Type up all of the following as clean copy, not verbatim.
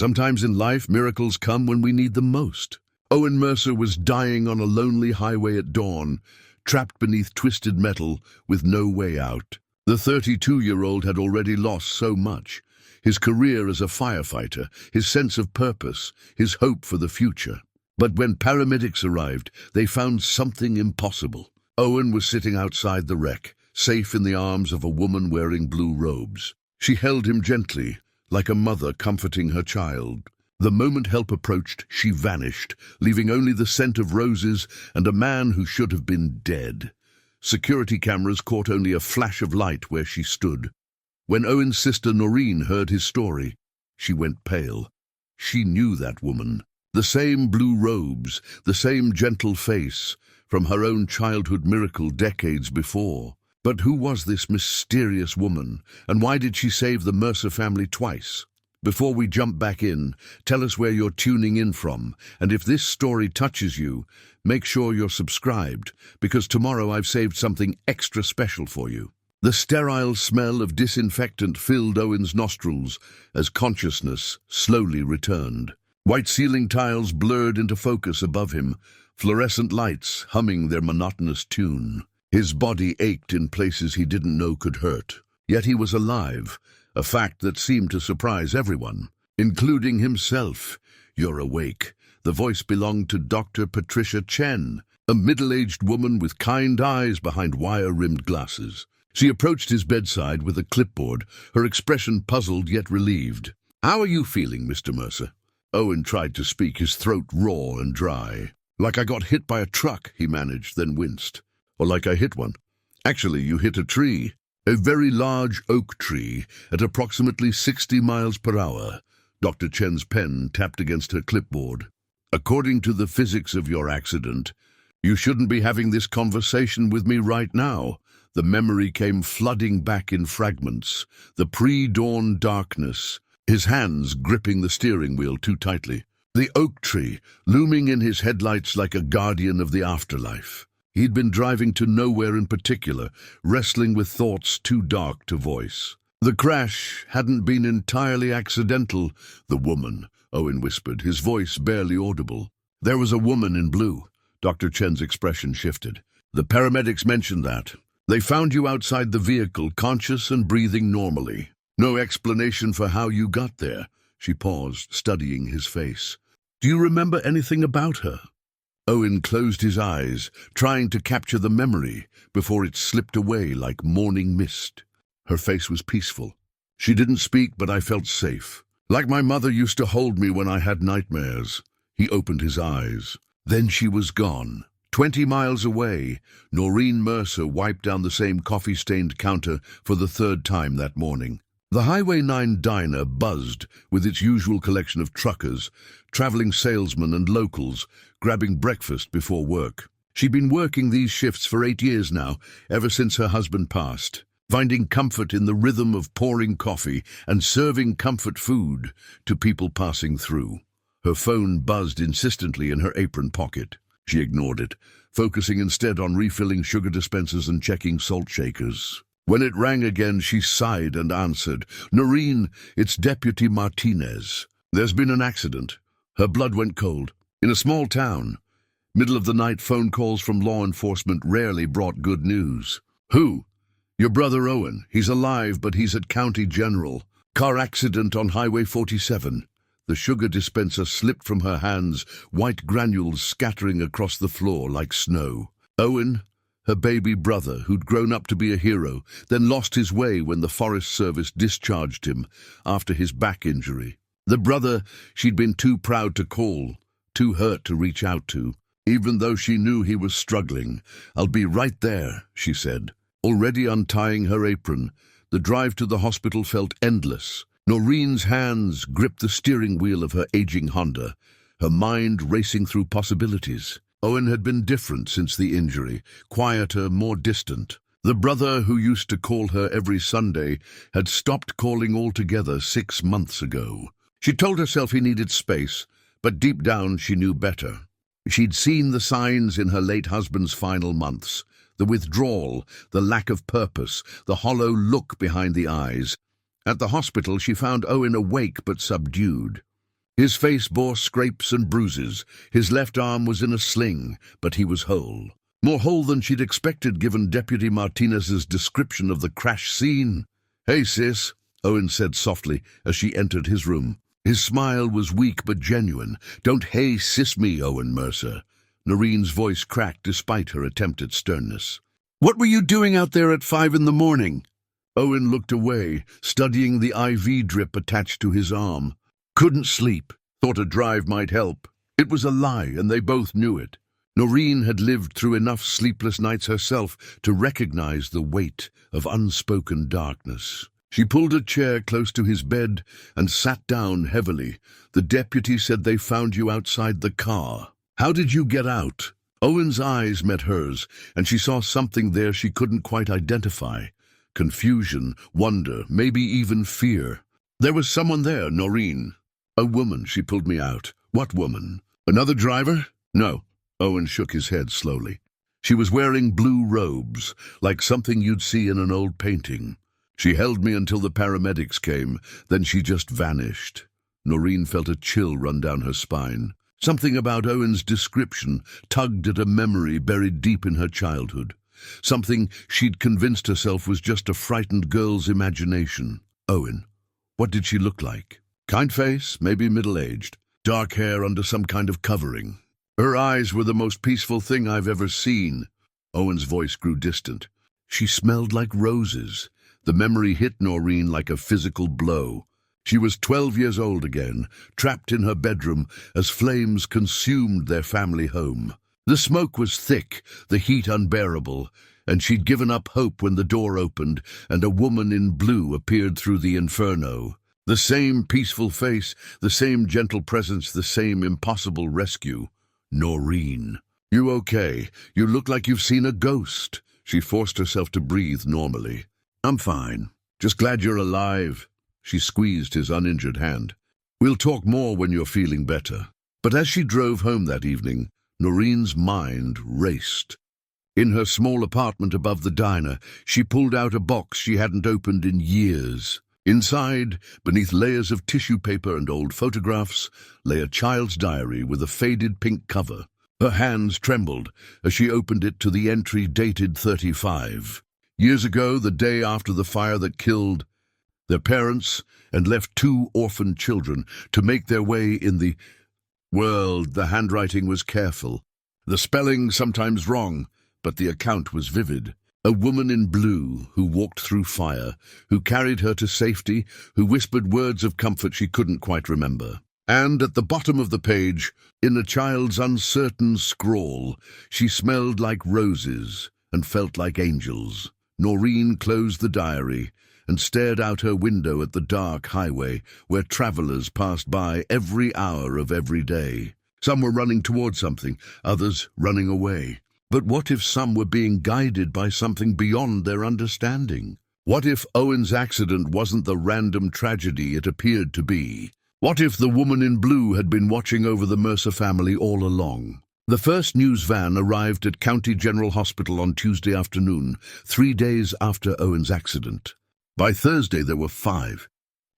Sometimes in life, miracles come when we need them most. Owen Mercer was dying on a lonely highway at dawn, trapped beneath twisted metal with no way out. The 32-year-old had already lost so much: his career as a firefighter, his sense of purpose, his hope for the future. But when paramedics arrived, they found something impossible. Owen was sitting outside the wreck, safe in the arms of a woman wearing blue robes. She held him gently, like a mother comforting her child. The moment help approached, she vanished, leaving only the scent of roses and a man who should have been dead. Security cameras caught only a flash of light where she stood. When Owen's sister Norene heard his story, she went pale. She knew that woman. The same blue robes, the same gentle face, from her own childhood miracle decades before. But who was this mysterious woman, and why did she save the Mercer family twice? Before we jump back in, tell us where you're tuning in from, and if this story touches you, make sure you're subscribed, because tomorrow I've saved something extra special for you. The sterile smell of disinfectant filled Owen's nostrils as consciousness slowly returned. White ceiling tiles blurred into focus above him, fluorescent lights humming their monotonous tune. His body ached in places he didn't know could hurt. Yet he was alive, a fact that seemed to surprise everyone, including himself. "You're awake." The voice belonged to Dr. Patricia Chen, a middle-aged woman with kind eyes behind wire-rimmed glasses. She approached his bedside with a clipboard, her expression puzzled yet relieved. "How are you feeling, Mr. Mercer?" Owen tried to speak, his throat raw and dry. "Like I got hit by a truck," he managed, then winced. "Or like I hit one." "Actually, you hit a tree. A very large oak tree at approximately 60 miles per hour. Dr. Chen's pen tapped against her clipboard. "According to the physics of your accident, you shouldn't be having this conversation with me right now." The memory came flooding back in fragments. The pre-dawn darkness, his hands gripping the steering wheel too tightly. The oak tree, looming in his headlights like a guardian of the afterlife. He'd been driving to nowhere in particular, wrestling with thoughts too dark to voice. The crash hadn't been entirely accidental. "The woman," Owen whispered, his voice barely audible. "There was a woman in blue." Dr. Chen's expression shifted. "The paramedics mentioned that. They found you outside the vehicle, conscious and breathing normally. No explanation for how you got there." She paused, studying his face. "Do you remember anything about her?" Owen closed his eyes, trying to capture the memory before it slipped away like morning mist. Her face was peaceful. "She didn't speak, but I felt safe. Like my mother used to hold me when I had nightmares." He opened his eyes. Then she was gone. 20 miles away, Norene Mercer wiped down the same coffee-stained counter for the third time that morning. The Highway 9 diner buzzed with its usual collection of truckers, traveling salesmen and locals, grabbing breakfast before work. She'd been working these shifts for 8 years now, ever since her husband passed, finding comfort in the rhythm of pouring coffee and serving comfort food to people passing through. Her phone buzzed insistently in her apron pocket. She ignored it, focusing instead on refilling sugar dispensers and checking salt shakers. When it rang again, she sighed and answered. "Norene, it's Deputy Martinez. There's been an accident." Her blood went cold. "In a small town." Middle-of-the-night phone calls from law enforcement rarely brought good news. "Who?" "Your brother Owen. He's alive, but he's at County General. Car accident on Highway 47. The sugar dispenser slipped from her hands, white granules scattering across the floor like snow. Owen, her baby brother, who'd grown up to be a hero, then lost his way when the Forest Service discharged him after his back injury. The brother she'd been too proud to call, too hurt to reach out to, even though she knew he was struggling. "I'll be right there," she said. Already untying her apron, the drive to the hospital felt endless. Norene's hands gripped the steering wheel of her aging Honda, her mind racing through possibilities. Owen had been different since the injury, quieter, more distant. The brother who used to call her every Sunday had stopped calling altogether 6 months ago. She told herself he needed space, but deep down she knew better. She'd seen the signs in her late husband's final months, the withdrawal, the lack of purpose, the hollow look behind the eyes. At the hospital she found Owen awake but subdued. His face bore scrapes and bruises. His left arm was in a sling, but he was whole. More whole than she'd expected given Deputy Martinez's description of the crash scene. "Hey, sis," Owen said softly as she entered his room. His smile was weak but genuine. "Don't hey sis me, Owen Mercer." Norene's voice cracked despite her attempt at sternness. "What were you doing out there at 5 in the morning?" Owen looked away, studying the IV drip attached to his arm. "Couldn't sleep. Thought a drive might help." It was a lie, and they both knew it. Norene had lived through enough sleepless nights herself to recognize the weight of unspoken darkness. She pulled a chair close to his bed and sat down heavily. "The deputy said they found you outside the car. How did you get out?" Owen's eyes met hers, and she saw something there she couldn't quite identify. Confusion, wonder, maybe even fear. "There was someone there, Norene." "A woman. She pulled me out." "What woman? Another driver?" "No." Owen shook his head slowly. "She was wearing blue robes, like something you'd see in an old painting. She held me until the paramedics came, then she just vanished." Norene felt a chill run down her spine. Something about Owen's description tugged at a memory buried deep in her childhood. Something she'd convinced herself was just a frightened girl's imagination. "Owen, what did she look like?" "Kind face, maybe middle-aged. Dark hair under some kind of covering. Her eyes were the most peaceful thing I've ever seen." Owen's voice grew distant. "She smelled like roses." The memory hit Norene like a physical blow. She was 12 years old again, trapped in her bedroom as flames consumed their family home. The smoke was thick, the heat unbearable, and she'd given up hope when the door opened and a woman in blue appeared through the inferno. The same peaceful face, the same gentle presence, the same impossible rescue. "Norene, you okay? You look like you've seen a ghost." She forced herself to breathe normally. "I'm fine. Just glad you're alive." She squeezed his uninjured hand. "We'll talk more when you're feeling better." But as she drove home that evening, Norene's mind raced. In her small apartment above the diner, she pulled out a box she hadn't opened in years. Inside, beneath layers of tissue paper and old photographs, lay a child's diary with a faded pink cover. Her hands trembled as she opened it to the entry dated 35. Years ago, the day after the fire that killed their parents and left 2 orphaned children to make their way in the world. The handwriting was careful, the spelling sometimes wrong, but the account was vivid. A woman in blue who walked through fire, who carried her to safety, who whispered words of comfort she couldn't quite remember. And at the bottom of the page, in a child's uncertain scrawl, she smelled like roses and felt like angels. Norene closed the diary and stared out her window at the dark highway where travelers passed by every hour of every day. Some were running toward something, others running away. But what if some were being guided by something beyond their understanding? What if Owen's accident wasn't the random tragedy it appeared to be? What if the woman in blue had been watching over the Mercer family all along? The first news van arrived at County General Hospital on Tuesday afternoon, 3 days after Owen's accident. By Thursday there were 5.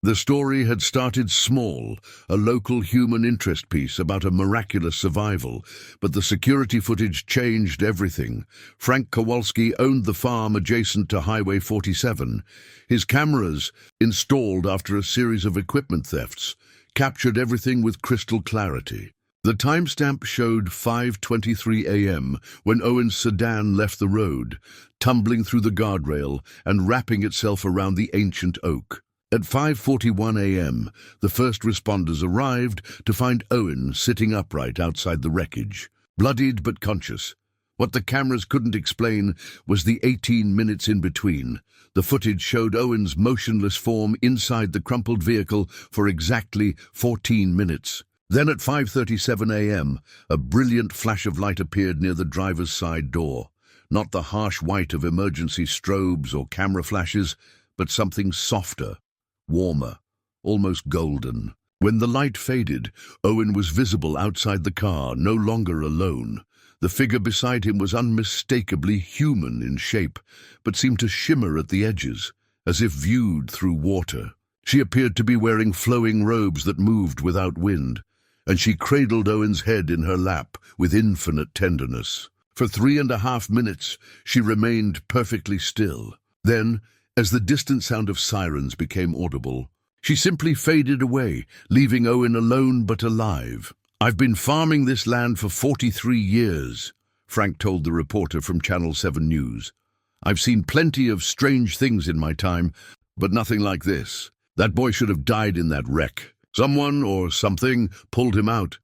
The story had started small, a local human interest piece about a miraculous survival, but the security footage changed everything. Frank Kowalski owned the farm adjacent to Highway 47. His cameras, installed after a series of equipment thefts, captured everything with crystal clarity. The timestamp showed 5:23 a.m. when Owen's sedan left the road, tumbling through the guardrail and wrapping itself around the ancient oak. At 5:41 a.m., the first responders arrived to find Owen sitting upright outside the wreckage, bloodied but conscious. What the cameras couldn't explain was the 18 minutes in between. The footage showed Owen's motionless form inside the crumpled vehicle for exactly 14 minutes. Then at 5:37 a.m., a brilliant flash of light appeared near the driver's side door. Not the harsh white of emergency strobes or camera flashes, but something softer, warmer, almost golden. When the light faded, Owen was visible outside the car, no longer alone. The figure beside him was unmistakably human in shape, but seemed to shimmer at the edges, as if viewed through water. She appeared to be wearing flowing robes that moved without wind, and she cradled Owen's head in her lap with infinite tenderness. For 3.5 minutes, she remained perfectly still. Then, as the distant sound of sirens became audible, she simply faded away, leaving Owen alone but alive. "I've been farming this land for 43 years, Frank told the reporter from Channel 7 News. "I've seen plenty of strange things in my time, but nothing like this. That boy should have died in that wreck. Someone or something pulled him out."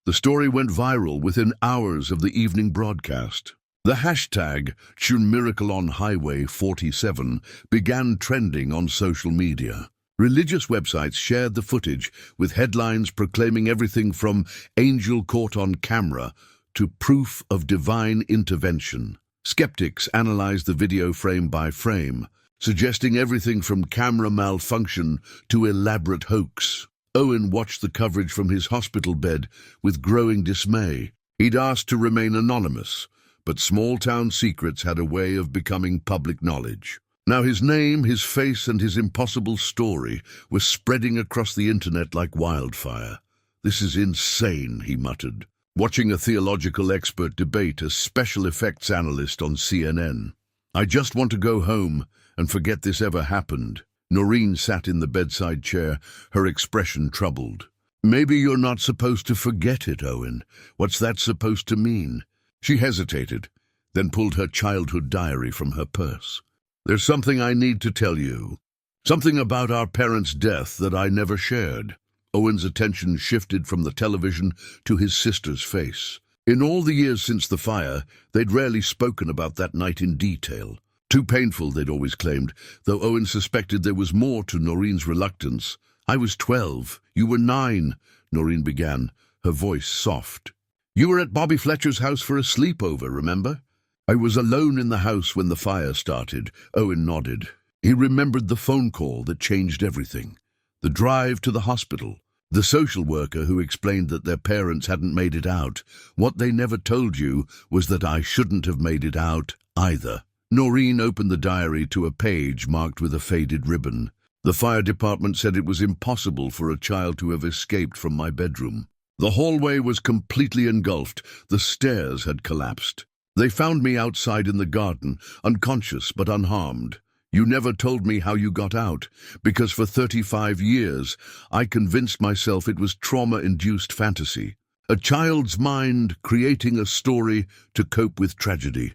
The story went viral within hours of the evening broadcast. The hashtag #MiracleOnHighway47 began trending on social media. Religious websites shared the footage with headlines proclaiming everything from "angel caught on camera" to "proof of divine intervention." Skeptics analyzed the video frame by frame, suggesting everything from camera malfunction to elaborate hoax. Owen watched the coverage from his hospital bed with growing dismay. He'd asked to remain anonymous, but small-town secrets had a way of becoming public knowledge. Now his name, his face, and his impossible story were spreading across the internet like wildfire. "This is insane," he muttered, watching a theological expert debate a special effects analyst on CNN. "I just want to go home and forget this ever happened." Norene sat in the bedside chair, her expression troubled. "Maybe you're not supposed to forget it, Owen. What's that supposed to mean?" She hesitated, then pulled her childhood diary from her purse. "There's something I need to tell you. Something about our parents' death that I never shared." Owen's attention shifted from the television to his sister's face. In all the years since the fire, they'd rarely spoken about that night in detail. Too painful, they'd always claimed, though Owen suspected there was more to Norene's reluctance. "I was 12. You were 9, Norene began, her voice soft. "You were at Bobby Fletcher's house for a sleepover, remember?" "I was alone in the house when the fire started," Owen nodded. He remembered the phone call that changed everything, the drive to the hospital, the social worker who explained that their parents hadn't made it out. "What they never told you was that I shouldn't have made it out either." Norene opened the diary to a page marked with a faded ribbon. "The fire department said it was impossible for a child to have escaped from my bedroom. The hallway was completely engulfed. The stairs had collapsed. They found me outside in the garden, unconscious but unharmed. You never told me how you got out, because for 35 years I convinced myself it was trauma-induced fantasy. A child's mind creating a story to cope with tragedy."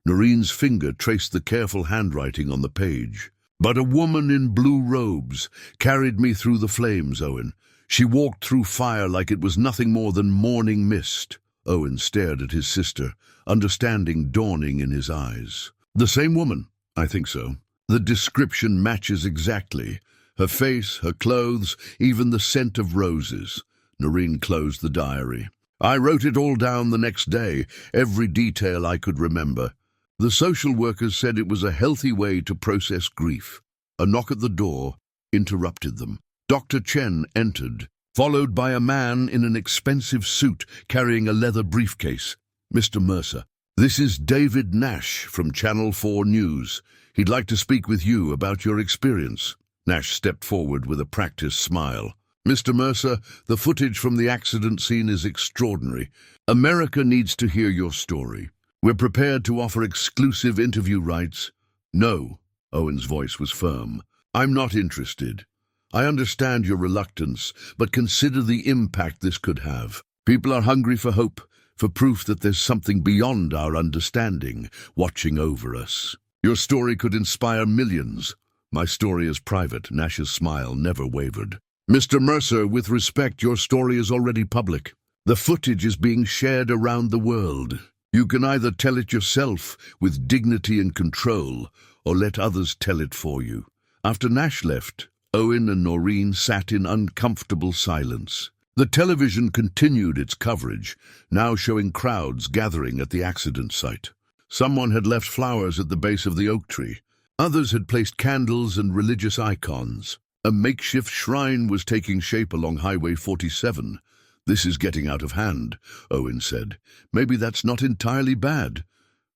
Norene's finger traced the careful handwriting on the page. "But a woman in blue robes carried me through the flames, Owen. She walked through fire like it was nothing more than morning mist." Owen stared at his sister, understanding dawning in his eyes. "The same woman?" "I think so. The description matches exactly. Her face, her clothes, even the scent of roses." Norene closed the diary. "I wrote it all down the next day, every detail I could remember. The social workers said it was a healthy way to process grief." A knock at the door interrupted them. Dr. Chen entered, followed by a man in an expensive suit carrying a leather briefcase. "Mr. Mercer, this is David Nash from Channel 4 News. He'd like to speak with you about your experience." Nash stepped forward with a practiced smile. "Mr. Mercer, the footage from the accident scene is extraordinary. America needs to hear your story. We're prepared to offer exclusive interview rights." "No," Owen's voice was firm. "I'm not interested. I understand your reluctance, but consider the impact this could have. People are hungry for hope, for proof that there's something beyond our understanding watching over us. Your story could inspire millions." "My story is private." Nash's smile never wavered. "Mr. Mercer, with respect, your story is already public. The footage is being shared around the world. You can either tell it yourself with dignity and control, or let others tell it for you." After Nash left, Owen and Norene sat in uncomfortable silence. The television continued its coverage, now showing crowds gathering at the accident site. Someone had left flowers at the base of the oak tree. Others had placed candles and religious icons. A makeshift shrine was taking shape along Highway 47. "This is getting out of hand," Owen said. "Maybe that's not entirely bad."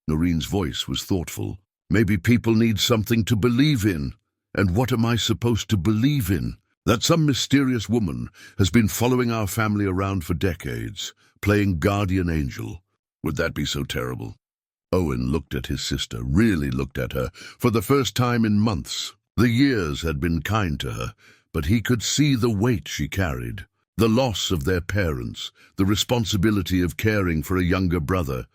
Norene's voice was thoughtful. "Maybe people need something to believe in. And what am I supposed to believe in?" That some mysterious woman has been following our family around for decades, playing guardian angel. Would that be so terrible? Owen looked at his sister, really looked at her, for the first time in months. The years had been kind to her, but he could see the weight she carried. The loss of their parents, the responsibility of caring for a younger brother,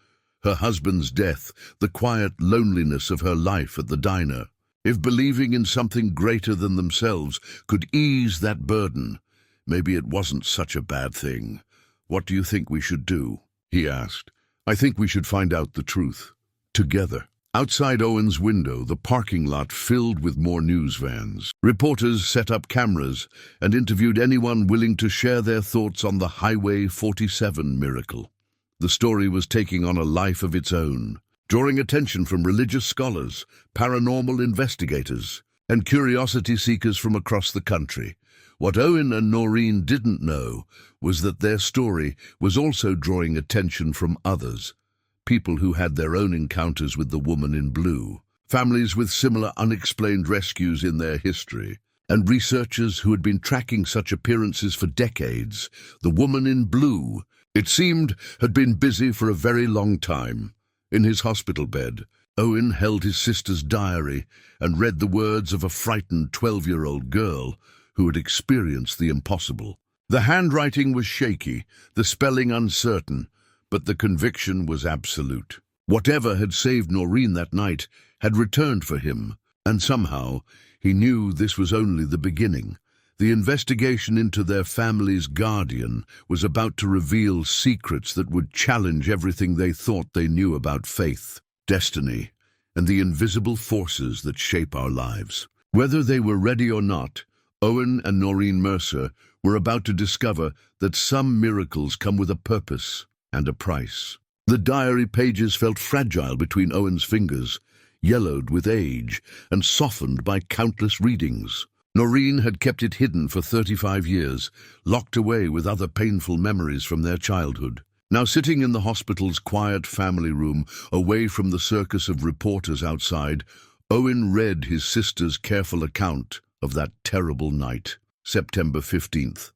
her husband's death, the quiet loneliness of her life at the diner. If believing in something greater than themselves could ease that burden, maybe it wasn't such a bad thing. "What do you think we should do?" he asked. "I think we should find out the truth. Together." Outside Owen's window, the parking lot filled with more news vans. Reporters set up cameras and interviewed anyone willing to share their thoughts on the Highway 47 miracle. The story was taking on a life of its own, drawing attention from religious scholars, paranormal investigators, and curiosity seekers from across the country. What Owen and Norene didn't know was that their story was also drawing attention from others, people who had their own encounters with the woman in blue, families with similar unexplained rescues in their history, and researchers who had been tracking such appearances for decades. The woman in blue, it seemed, had been busy for a very long time. In his hospital bed, Owen held his sister's diary and read the words of a frightened 12-year-old girl who had experienced the impossible. The handwriting was shaky, the spelling uncertain, but the conviction was absolute. Whatever had saved Norene that night had returned for him, and somehow he knew this was only the beginning. The investigation into their family's guardian was about to reveal secrets that would challenge everything they thought they knew about faith, destiny, and the invisible forces that shape our lives. Whether they were ready or not, Owen and Norene Mercer were about to discover that some miracles come with a purpose and a price. The diary pages felt fragile between Owen's fingers, yellowed with age and softened by countless readings. Norene had kept it hidden for 35 years, locked away with other painful memories from their childhood. Now sitting in the hospital's quiet family room, away from the circus of reporters outside, Owen read his sister's careful account of that terrible night, September 15th.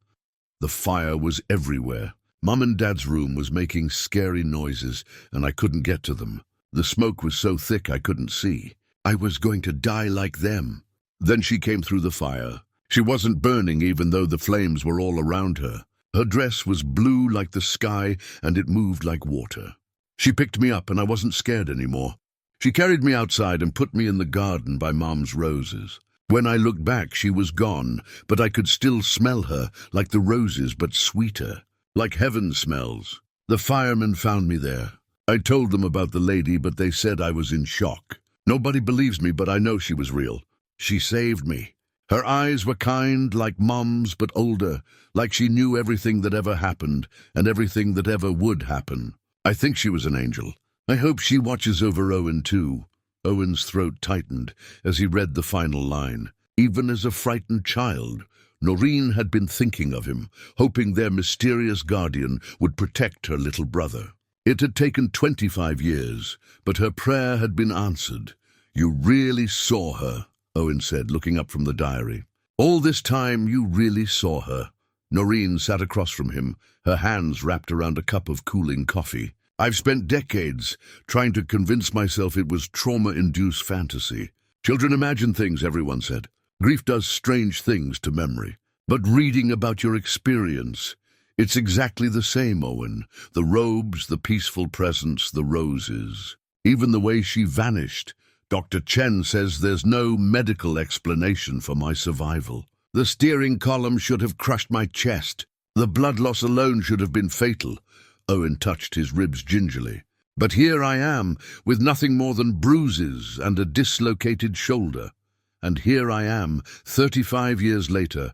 The fire was everywhere. Mum and Dad's room was making scary noises, and I couldn't get to them. The smoke was so thick I couldn't see. I was going to die like them. Then she came through the fire. She wasn't burning even though the flames were all around her. Her dress was blue like the sky, and it moved like water. She picked me up, and I wasn't scared anymore. She carried me outside and put me in the garden by Mom's roses. When I looked back, she was gone, but I could still smell her, like the roses, but sweeter, like heaven smells. The firemen found me there. I told them about the lady, but they said I was in shock. Nobody believes me, but I know she was real. She saved me. Her eyes were kind, like Mom's, but older, like she knew everything that ever happened, and everything that ever would happen. I think she was an angel. I hope she watches over Owen, too. Owen's throat tightened as he read the final line. Even as a frightened child, Norene had been thinking of him, hoping their mysterious guardian would protect her little brother. It had taken 25 years, but her prayer had been answered. "You really saw her," Owen said, looking up from the diary. "All this time you really saw her." Norene sat across from him, her hands wrapped around a cup of cooling coffee. "I've spent decades trying to convince myself it was trauma-induced fantasy. Children imagine things," everyone said. "Grief does strange things to memory. But reading about your experience, it's exactly the same, Owen. The robes, the peaceful presence, the roses. Even the way she vanished. Dr. Chen says there's no medical explanation for my survival. The steering column should have crushed my chest. The blood loss alone should have been fatal." Owen touched his ribs gingerly. "But here I am, with nothing more than bruises and a dislocated shoulder. And here I am, 35 years later,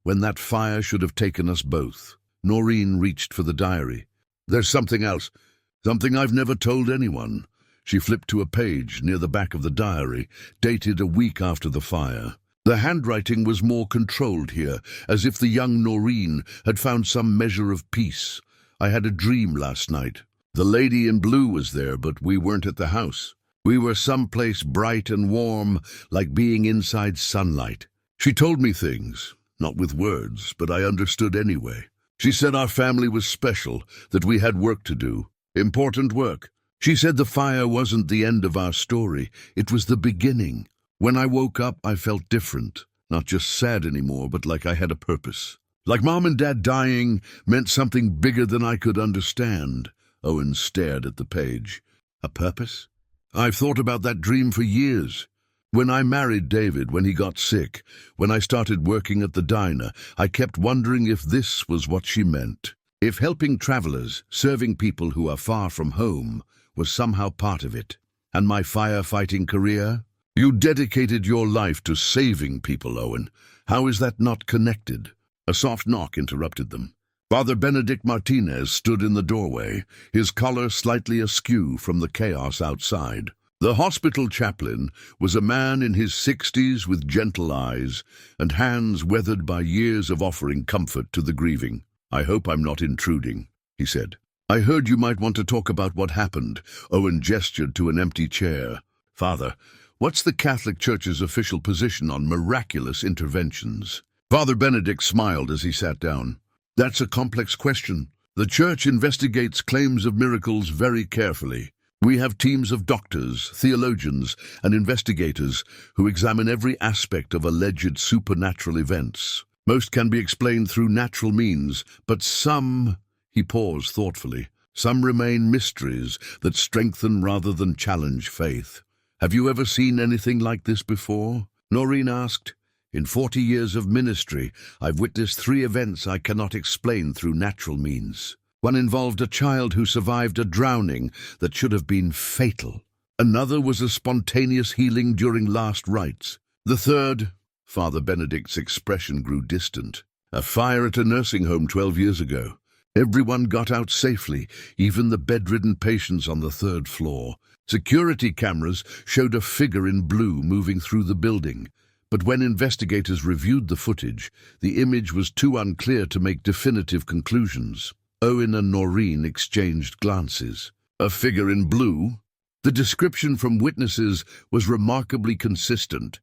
when that fire should have taken us both." Norene reached for the diary. "There's something else, something I've never told anyone." She flipped to a page near the back of the diary, dated a week after the fire. The handwriting was more controlled here, as if the young Norene had found some measure of peace. "I had a dream last night. The lady in blue was there, but we weren't at the house. We were someplace bright and warm, like being inside sunlight. She told me things, not with words, but I understood anyway. She said our family was special, that we had work to do, important work. She said the fire wasn't the end of our story, it was the beginning. When I woke up, I felt different, not just sad anymore, but like I had a purpose. Like Mom and Dad dying meant something bigger than I could understand. Owen stared at the page. A purpose? I've thought about that dream for years. When I married David, when he got sick, when I started working at the diner, I kept wondering if this was what she meant. If helping travelers, serving people who are far from home, was somehow part of it. And my firefighting career? You dedicated your life to saving people, Owen. How is that not connected? A soft knock interrupted them. Father Benedict Martinez stood in the doorway, his collar slightly askew from the chaos outside. The hospital chaplain was a man in his 60s with gentle eyes and hands weathered by years of offering comfort to the grieving. I hope I'm not intruding, he said. I heard you might want to talk about what happened. Owen gestured to an empty chair. Father, what's the Catholic Church's official position on miraculous interventions? Father Benedict smiled as he sat down. That's a complex question. The Church investigates claims of miracles very carefully. We have teams of doctors, theologians, and investigators who examine every aspect of alleged supernatural events. Most can be explained through natural means, but some, he paused thoughtfully, some remain mysteries that strengthen rather than challenge faith. Have you ever seen anything like this before? Norene asked. In 40 years of ministry, I've witnessed 3 events I cannot explain through natural means. One involved a child who survived a drowning that should have been fatal. Another was a spontaneous healing during last rites. The third, Father Benedict's expression grew distant, a fire at a nursing home 12 years ago. Everyone got out safely, even the bedridden patients on the 3rd floor. Security cameras showed a figure in blue moving through the building. But when investigators reviewed the footage, the image was too unclear to make definitive conclusions. Owen and Norene exchanged glances. A figure in blue? The description from witnesses was remarkably consistent.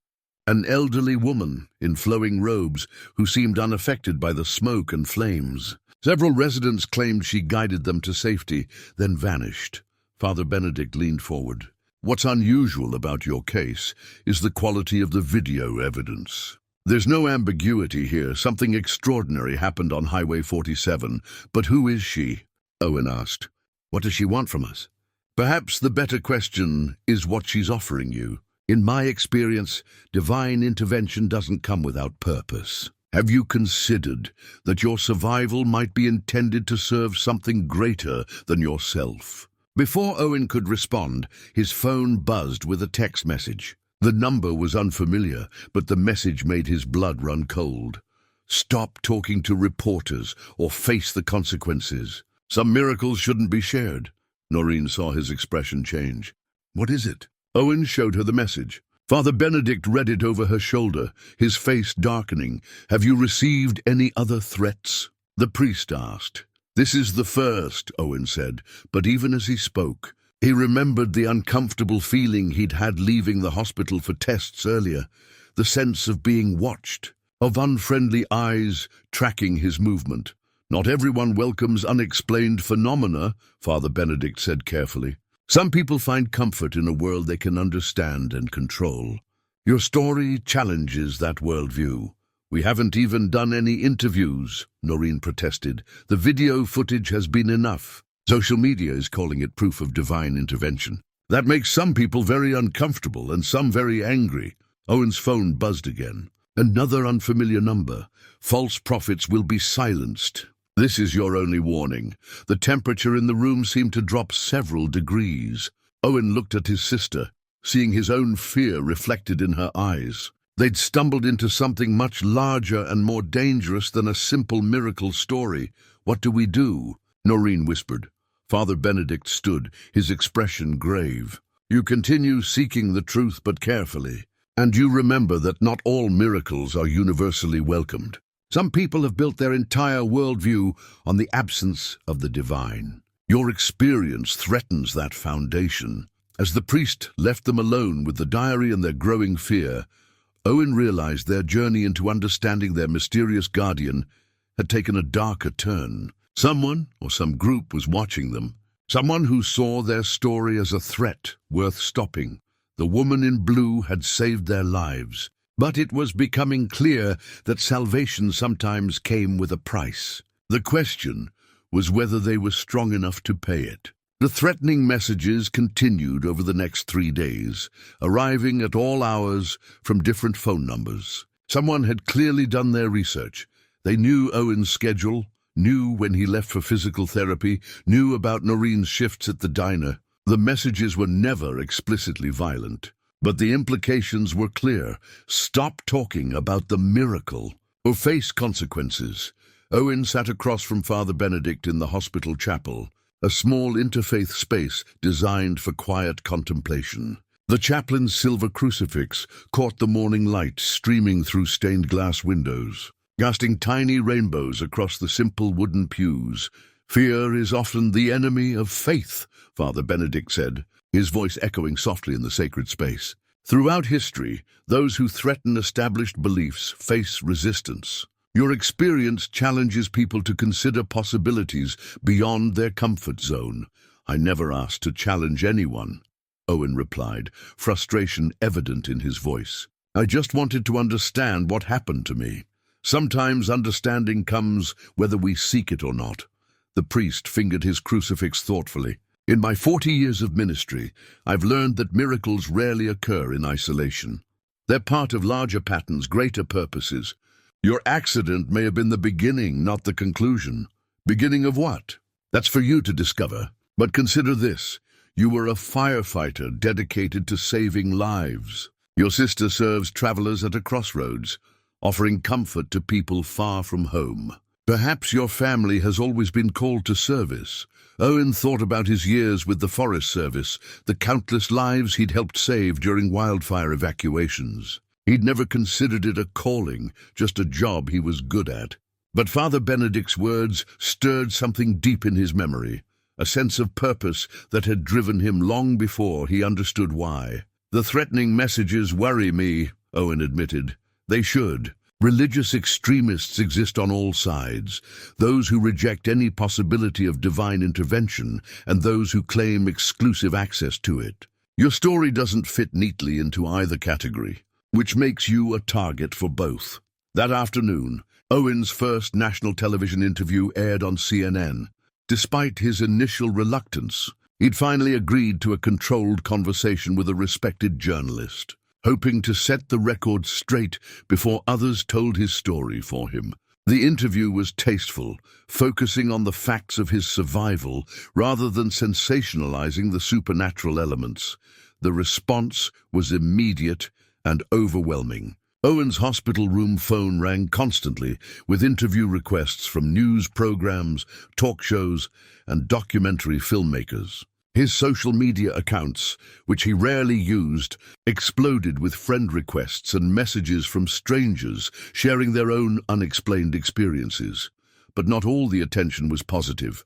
An elderly woman in flowing robes who seemed unaffected by the smoke and flames. Several residents claimed she guided them to safety, then vanished. Father Benedict leaned forward. What's unusual about your case is the quality of the video evidence. There's no ambiguity here. Something extraordinary happened on Highway 47. But who is she? Owen asked. What does she want from us? Perhaps the better question is what she's offering you. In my experience, divine intervention doesn't come without purpose. Have you considered that your survival might be intended to serve something greater than yourself? Before Owen could respond, his phone buzzed with a text message. The number was unfamiliar, but the message made his blood run cold. Stop talking to reporters or face the consequences. Some miracles shouldn't be shared. Norene saw his expression change. What is it? Owen showed her the message. Father Benedict read it over her shoulder, his face darkening. Have you received any other threats? The priest asked. This is the first, Owen said, but even as he spoke, he remembered the uncomfortable feeling he'd had leaving the hospital for tests earlier, the sense of being watched, of unfriendly eyes tracking his movement. Not everyone welcomes unexplained phenomena, Father Benedict said carefully. Some people find comfort in a world they can understand and control. Your story challenges that worldview. We haven't even done any interviews, Norene protested. The video footage has been enough. Social media is calling it proof of divine intervention. That makes some people very uncomfortable and some very angry. Owen's phone buzzed again. Another unfamiliar number. False prophets will be silenced. This is your only warning. The temperature in the room seemed to drop several degrees. Owen looked at his sister, seeing his own fear reflected in her eyes. They'd stumbled into something much larger and more dangerous than a simple miracle story. What do we do? Norene whispered. Father Benedict stood, his expression grave. You continue seeking the truth, but carefully. And you remember that not all miracles are universally welcomed. Some people have built their entire worldview on the absence of the divine. Your experience threatens that foundation. As the priest left them alone with the diary and their growing fear, Owen realized their journey into understanding their mysterious guardian had taken a darker turn. Someone, or some group, was watching them. Someone who saw their story as a threat worth stopping. The woman in blue had saved their lives. But it was becoming clear that salvation sometimes came with a price. The question was whether they were strong enough to pay it. The threatening messages continued over the next 3 days, arriving at all hours from different phone numbers. Someone had clearly done their research. They knew Owen's schedule, knew when he left for physical therapy, knew about Norene's shifts at the diner. The messages were never explicitly violent, but the implications were clear. Stop talking about the miracle or face consequences. Owen sat across from Father Benedict in the hospital chapel, a small interfaith space designed for quiet contemplation. The chaplain's silver crucifix caught the morning light streaming through stained glass windows, casting tiny rainbows across the simple wooden pews. "Fear is often the enemy of faith," Father Benedict said, his voice echoing softly in the sacred space. "Throughout history, those who threaten established beliefs face resistance. Your experience challenges people to consider possibilities beyond their comfort zone." "I never asked to challenge anyone," Owen replied, frustration evident in his voice. "I just wanted to understand what happened to me. Sometimes understanding comes whether we seek it or not." The priest fingered his crucifix thoughtfully. "In my 40 years of ministry, I've learned that miracles rarely occur in isolation. They're part of larger patterns, greater purposes. Your accident may have been the beginning, not the conclusion." "Beginning of what?" "That's for you to discover. But consider this. You were a firefighter dedicated to saving lives. Your sister serves travelers at a crossroads, offering comfort to people far from home. Perhaps your family has always been called to service." Owen thought about his years with the Forest Service, the countless lives he'd helped save during wildfire evacuations. He'd never considered it a calling, just a job he was good at. But Father Benedict's words stirred something deep in his memory, a sense of purpose that had driven him long before he understood why. "The threatening messages worry me," Owen admitted. "They should. Religious extremists exist on all sides, those who reject any possibility of divine intervention and those who claim exclusive access to it. Your story doesn't fit neatly into either category, which makes you a target for both." That afternoon, Owen's first national television interview aired on CNN. Despite his initial reluctance, he'd finally agreed to a controlled conversation with a respected journalist, hoping to set the record straight before others told his story for him. The interview was tasteful, focusing on the facts of his survival rather than sensationalizing the supernatural elements. The response was immediate and overwhelming. Owen's hospital room phone rang constantly with interview requests from news programs, talk shows, and documentary filmmakers. His social media accounts, which he rarely used, exploded with friend requests and messages from strangers sharing their own unexplained experiences. But not all the attention was positive.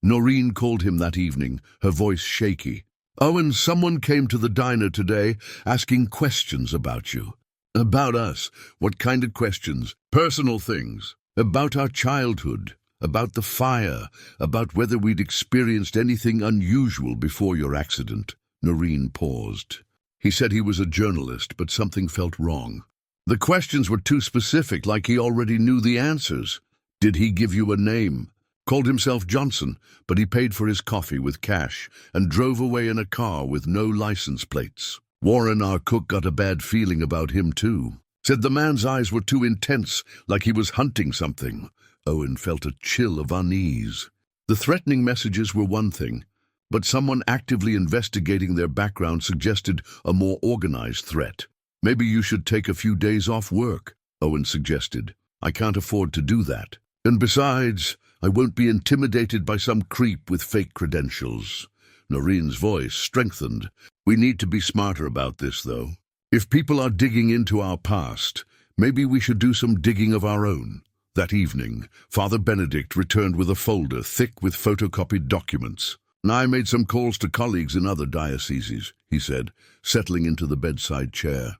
Norene called him that evening, her voice shaky. "Owen, someone came to the diner today asking questions about you." "About us? What kind of questions?" "Personal things. About our childhood. About the fire, about whether we'd experienced anything unusual before your accident." Norene paused. He said he was a journalist, but something felt wrong. The questions were too specific, like he already knew the answers. "Did he give you a name?" "Called himself Johnson, but he paid for his coffee with cash and drove away in a car with no license plates. Warren, our cook, got a bad feeling about him too. Said the man's eyes were too intense, like he was hunting something." Owen felt a chill of unease. The threatening messages were one thing, but someone actively investigating their background suggested a more organized threat. "Maybe you should take a few days off work," Owen suggested. "I can't afford to do that. And besides, I won't be intimidated by some creep with fake credentials." Norene's voice strengthened. "We need to be smarter about this, though. If people are digging into our past, maybe we should do some digging of our own." That evening, Father Benedict returned with a folder thick with photocopied documents. "I made some calls to colleagues in other dioceses," he said, settling into the bedside chair.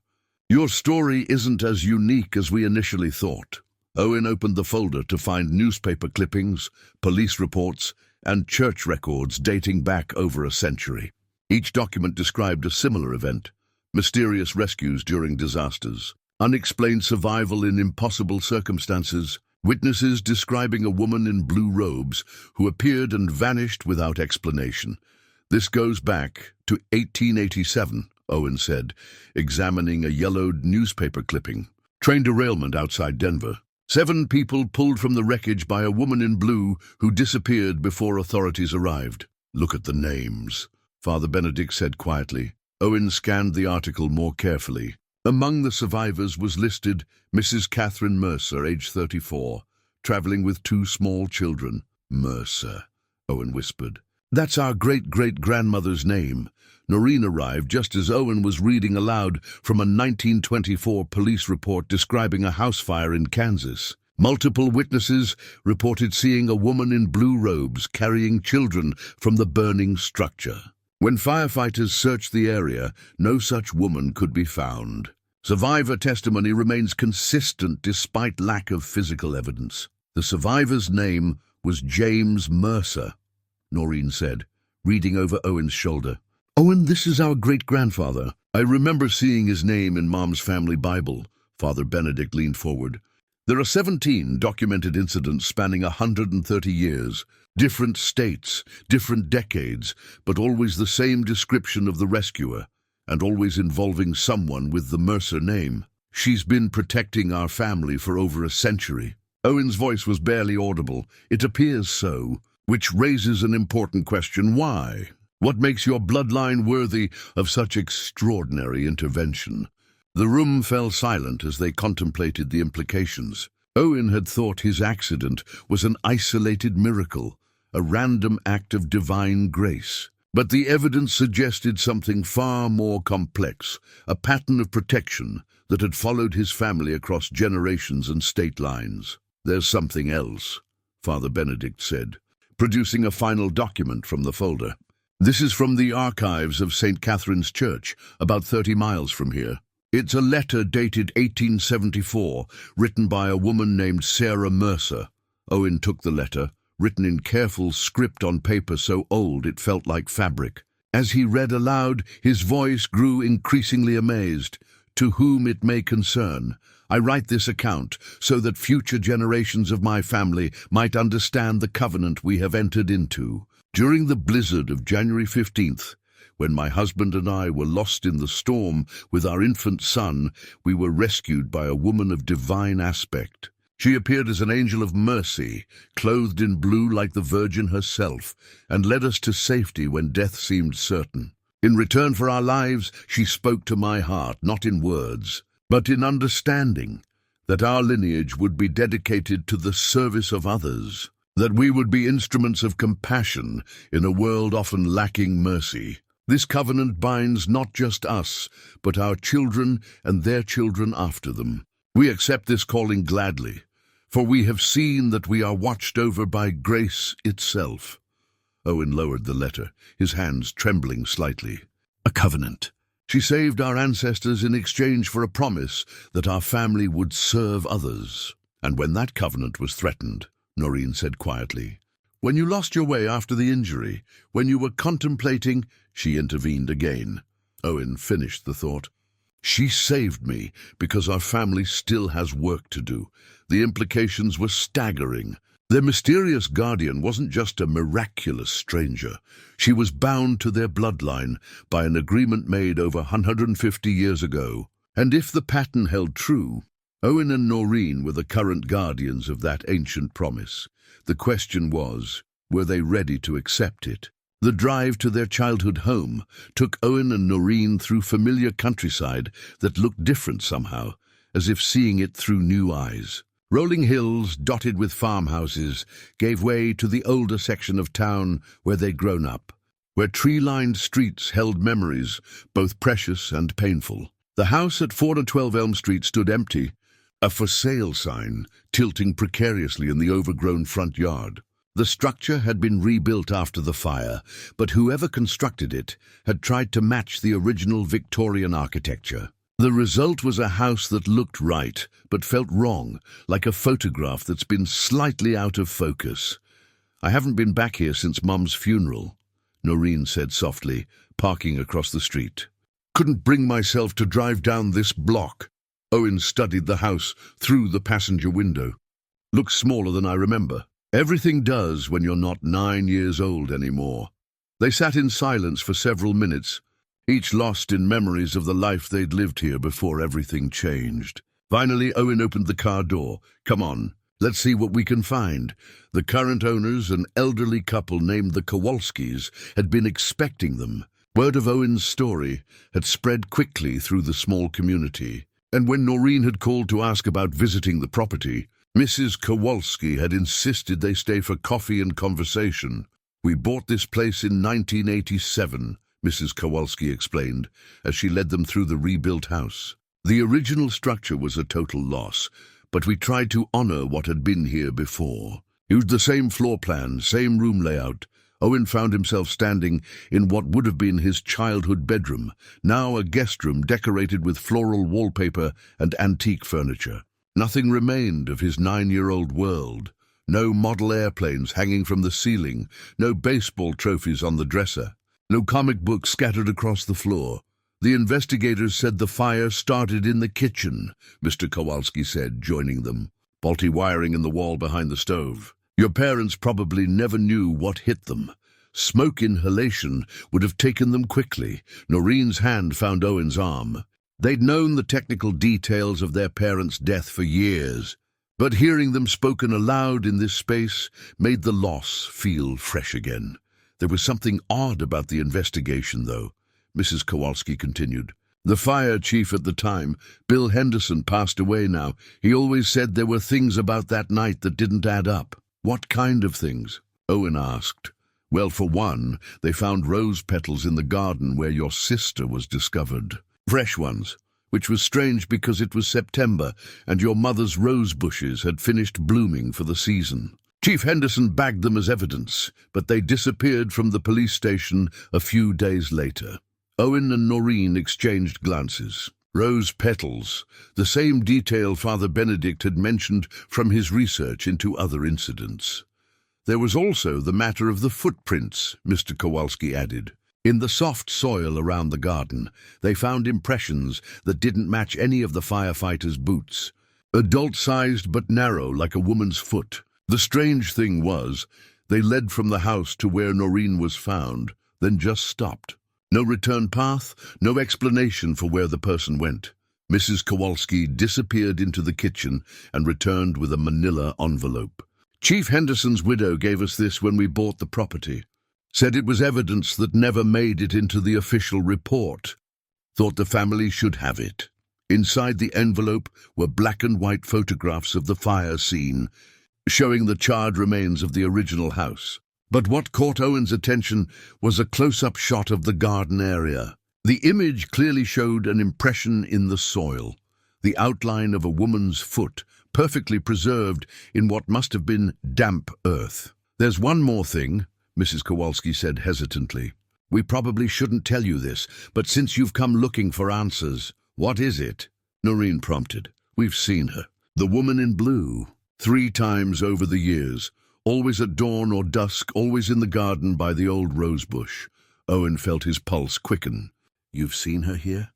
Your story isn't as unique as we initially thought. Owen opened the folder to find newspaper clippings, police reports, and church records dating back over a century. Each document described a similar event: mysterious rescues during disasters, unexplained survival in impossible circumstances, witnesses describing a woman in blue robes who appeared and vanished without explanation. This goes back to 1887, Owen said, examining a yellowed newspaper clipping. Train derailment outside Denver. 7 people pulled from the wreckage by a woman in blue who disappeared before authorities arrived. Look at the names, Father Benedict said quietly. Owen scanned the article more carefully. Among the survivors was listed Mrs. Catherine Mercer, age 34, traveling with 2 small children. Mercer, Owen whispered. That's our great-great-grandmother's name. Norene arrived just as Owen was reading aloud from a 1924 police report describing a house fire in Kansas. Multiple witnesses reported seeing a woman in blue robes carrying children from the burning structure. When firefighters searched the area, no such woman could be found. Survivor testimony remains consistent despite lack of physical evidence. The survivor's name was James Mercer, Norene said, reading over Owen's shoulder. Owen, this is our great-grandfather. I remember seeing his name in Mom's family Bible. Father Benedict leaned forward. There are 17 documented incidents spanning 130 years. Different states, different decades, but always the same description of the rescuer, and always involving someone with the Mercer name. She's been protecting our family for over a century. Owen's voice was barely audible. It appears so, which raises an important question. Why? What makes your bloodline worthy of such extraordinary intervention? The room fell silent as they contemplated the implications. Owen had thought his accident was an isolated miracle, a random act of divine grace. But the evidence suggested something far more complex, a pattern of protection that had followed his family across generations and state lines. There's something else, Father Benedict said, producing a final document from the folder. This is from the archives of St. Catherine's Church, about 30 miles from here. It's a letter dated 1874, written by a woman named Sarah Mercer. Owen took the letter, written in careful script on paper so old it felt like fabric. As he read aloud, his voice grew increasingly amazed. To whom it may concern, I write this account so that future generations of my family might understand the covenant we have entered into. During the blizzard of January 15th, when my husband and I were lost in the storm with our infant son, we were rescued by a woman of divine aspect. She appeared as an angel of mercy, clothed in blue like the Virgin herself, and led us to safety when death seemed certain. In return for our lives, she spoke to my heart, not in words, but in understanding, that our lineage would be dedicated to the service of others, that we would be instruments of compassion in a world often lacking mercy. This covenant binds not just us, but our children and their children after them. We accept this calling gladly, for we have seen that we are watched over by grace itself. Owen lowered the letter, his hands trembling slightly. A covenant. She saved our ancestors in exchange for a promise that our family would serve others. And when that covenant was threatened, Norene said quietly, when you lost your way after the injury, when you were contemplating, she intervened again. Owen finished the thought. She saved me because our family still has work to do. The implications were staggering. Their mysterious guardian wasn't just a miraculous stranger. She was bound to their bloodline by an agreement made over 150 years ago. And if the pattern held true, Owen and Norene were the current guardians of that ancient promise. The question was, were they ready to accept it? The drive to their childhood home took Owen and Norene through familiar countryside that looked different somehow, as if seeing it through new eyes. Rolling hills dotted with farmhouses gave way to the older section of town where they'd grown up, where tree-lined streets held memories, both precious and painful. The house at 412 Elm Street stood empty, a for sale sign tilting precariously in the overgrown front yard. The structure had been rebuilt after the fire, but whoever constructed it had tried to match the original Victorian architecture. The result was a house that looked right, but felt wrong, like a photograph that's been slightly out of focus. "I haven't been back here since Mum's funeral," Norene said softly, parking across the street. "Couldn't bring myself to drive down this block." Owen studied the house through the passenger window. "Looks smaller than I remember." "Everything does when you're not 9 years old anymore." They sat in silence for several minutes, each lost in memories of the life they'd lived here before everything changed. Finally, Owen opened the car door. "Come on, let's see what we can find." The current owners, an elderly couple named the Kowalskis, had been expecting them. Word of Owen's story had spread quickly through the small community, and when Norene had called to ask about visiting the property, Mrs. Kowalski had insisted they stay for coffee and conversation. "We bought this place in 1987, Mrs. Kowalski explained, as she led them through the rebuilt house. "The original structure was a total loss, but we tried to honor what had been here before. Used the same floor plan, same room layout." Owen found himself standing in what would have been his childhood bedroom, now a guest room decorated with floral wallpaper and antique furniture. Nothing remained of his 9-year-old world. No model airplanes hanging from the ceiling, no baseball trophies on the dresser, no comic books scattered across the floor. "The investigators said the fire started in the kitchen," Mr. Kowalski said, joining them. "Faulty wiring in the wall behind the stove. Your parents probably never knew what hit them. Smoke inhalation would have taken them quickly." Norene's hand found Owen's arm. They'd known the technical details of their parents' death for years, but hearing them spoken aloud in this space made the loss feel fresh again. "There was something odd about the investigation, though," Mrs. Kowalski continued. "The fire chief at the time, Bill Henderson, passed away now. He always said there were things about that night that didn't add up." "What kind of things?" Owen asked. "Well, for one, they found rose petals in the garden where your sister was discovered. Fresh ones, which was strange because it was September and your mother's rose bushes had finished blooming for the season. Chief Henderson bagged them as evidence, but they disappeared from the police station a few days later." Owen and Norene exchanged glances. Rose petals, the same detail Father Benedict had mentioned from his research into other incidents. "There was also the matter of the footprints," Mr. Kowalski added. "In the soft soil around the garden, they found impressions that didn't match any of the firefighters' boots. Adult-sized but narrow, like a woman's foot. The strange thing was, they led from the house to where Norene was found, then just stopped. No return path, no explanation for where the person went." Mrs. Kowalski disappeared into the kitchen and returned with a manila envelope. "Chief Henderson's widow gave us this when we bought the property. Said it was evidence that never made it into the official report. Thought the family should have it." Inside the envelope were black and white photographs of the fire scene, showing the charred remains of the original house. But what caught Owen's attention was a close-up shot of the garden area. The image clearly showed an impression in the soil, the outline of a woman's foot, perfectly preserved in what must have been damp earth. "There's one more thing," Mrs. Kowalski said hesitantly. "We probably shouldn't tell you this, but since you've come looking for answers." "What is it?" Norene prompted. "We've seen her. The woman in blue. 3 times over the years. Always at dawn or dusk, always in the garden by the old rose bush." Owen felt his pulse quicken. "You've seen her here?"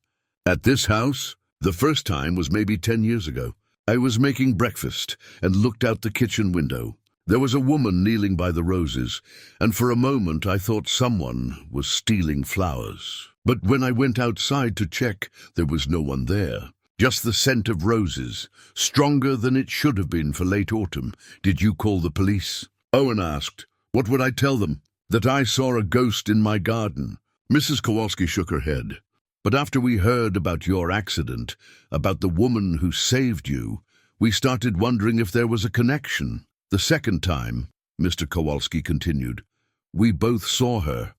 "At this house? The first time was maybe 10 years ago. I was making breakfast and looked out the kitchen window. There was a woman kneeling by the roses, and for a moment I thought someone was stealing flowers. But when I went outside to check, there was no one there. Just the scent of roses, stronger than it should have been for late autumn." "Did you call the police?" Owen asked. "What would I tell them? That I saw a ghost in my garden?" Mrs. Kowalski shook her head. "But after we heard about your accident, about the woman who saved you, we started wondering if there was a connection. The second time," Mr. Kowalski continued, "we both saw her.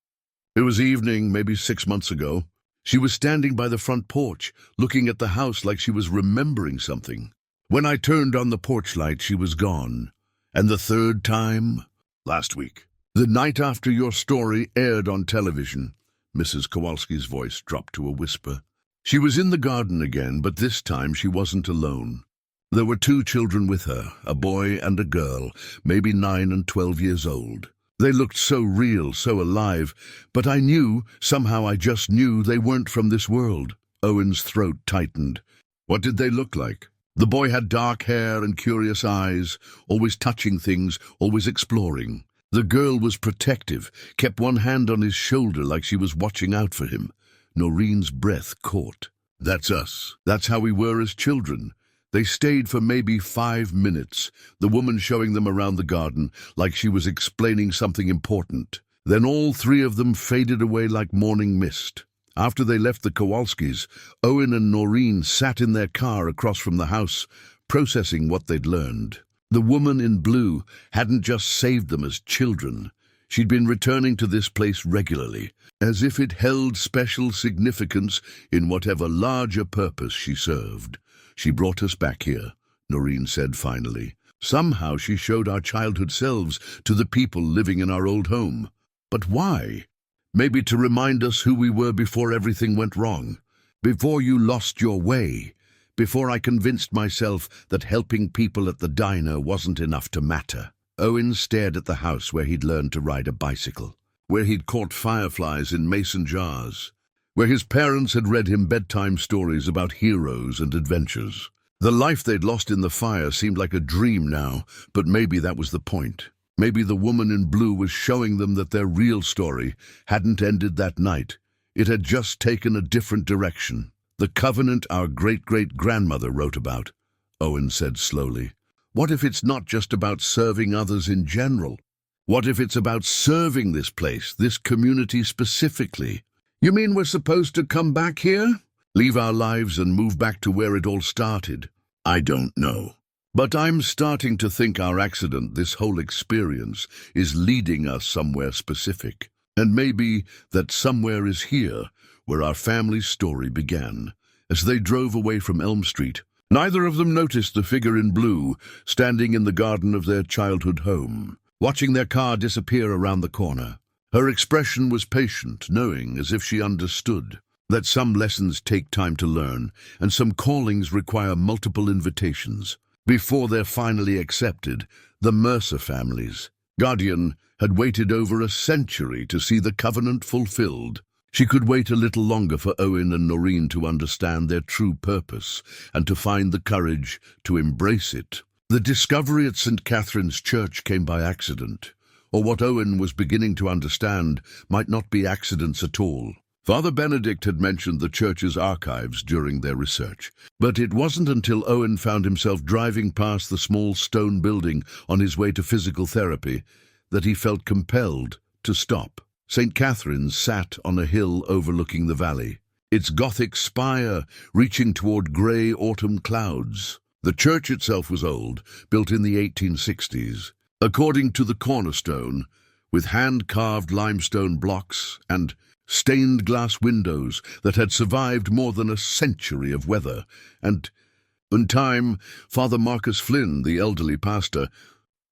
It was evening, maybe 6 months ago. She was standing by the front porch, looking at the house like she was remembering something. When I turned on the porch light, she was gone. And the third time? Last week. The night after your story aired on television." Mrs. Kowalski's voice dropped to a whisper. She was in the garden again, but this time she wasn't alone. There were 2 children with her, a boy and a girl, maybe 9 and 12 years old. They looked so real, so alive, but I knew, somehow I just knew they weren't from this world. Owen's throat tightened. What did they look like? The boy had dark hair and curious eyes, always touching things, always exploring. The girl was protective, kept one hand on his shoulder like she was watching out for him. Norene's breath caught. That's us. That's how we were as children. They stayed for maybe 5 minutes, the woman showing them around the garden like she was explaining something important. Then all 3 of them faded away like morning mist. After they left the Kowalskis, Owen and Norene sat in their car across from the house, processing what they'd learned. The woman in blue hadn't just saved them as children. She'd been returning to this place regularly, as if it held special significance in whatever larger purpose she served. She brought us back here, Norene said finally. Somehow she showed our childhood selves to the people living in our old home. But why? Maybe to remind us who we were before everything went wrong, before you lost your way, before I convinced myself that helping people at the diner wasn't enough to matter. Owen stared at the house where he'd learned to ride a bicycle, where he'd caught fireflies in mason jars, where his parents had read him bedtime stories about heroes and adventures. The life they'd lost in the fire seemed like a dream now, but maybe that was the point. Maybe the woman in blue was showing them that their real story hadn't ended that night. It had just taken a different direction. The covenant our great-great-grandmother wrote about, Owen said slowly. What if it's not just about serving others in general? What if it's about serving this place, this community specifically? You mean we're supposed to come back here? Leave our lives and move back to where it all started? I don't know. But I'm starting to think our accident, this whole experience, is leading us somewhere specific. And maybe that somewhere is here, where our family's story began. As they drove away from Elm Street, neither of them noticed the figure in blue standing in the garden of their childhood home, watching their car disappear around the corner. Her expression was patient, knowing, as if she understood, that some lessons take time to learn, and some callings require multiple invitations. Before they're finally accepted, the Mercer families. Guardian had waited over a century to see the covenant fulfilled. She could wait a little longer for Owen and Norene to understand their true purpose and to find the courage to embrace it. The discovery at St. Catherine's Church came by accident, or what Owen was beginning to understand might not be accidents at all. Father Benedict had mentioned the church's archives during their research, but it wasn't until Owen found himself driving past the small stone building on his way to physical therapy that he felt compelled to stop. St. Catherine's sat on a hill overlooking the valley, its Gothic spire reaching toward grey autumn clouds. The church itself was old, built in the 1860s. According to the cornerstone, with hand-carved limestone blocks and stained glass windows that had survived more than a century of weather, and in time, Father Marcus Flynn, the elderly pastor,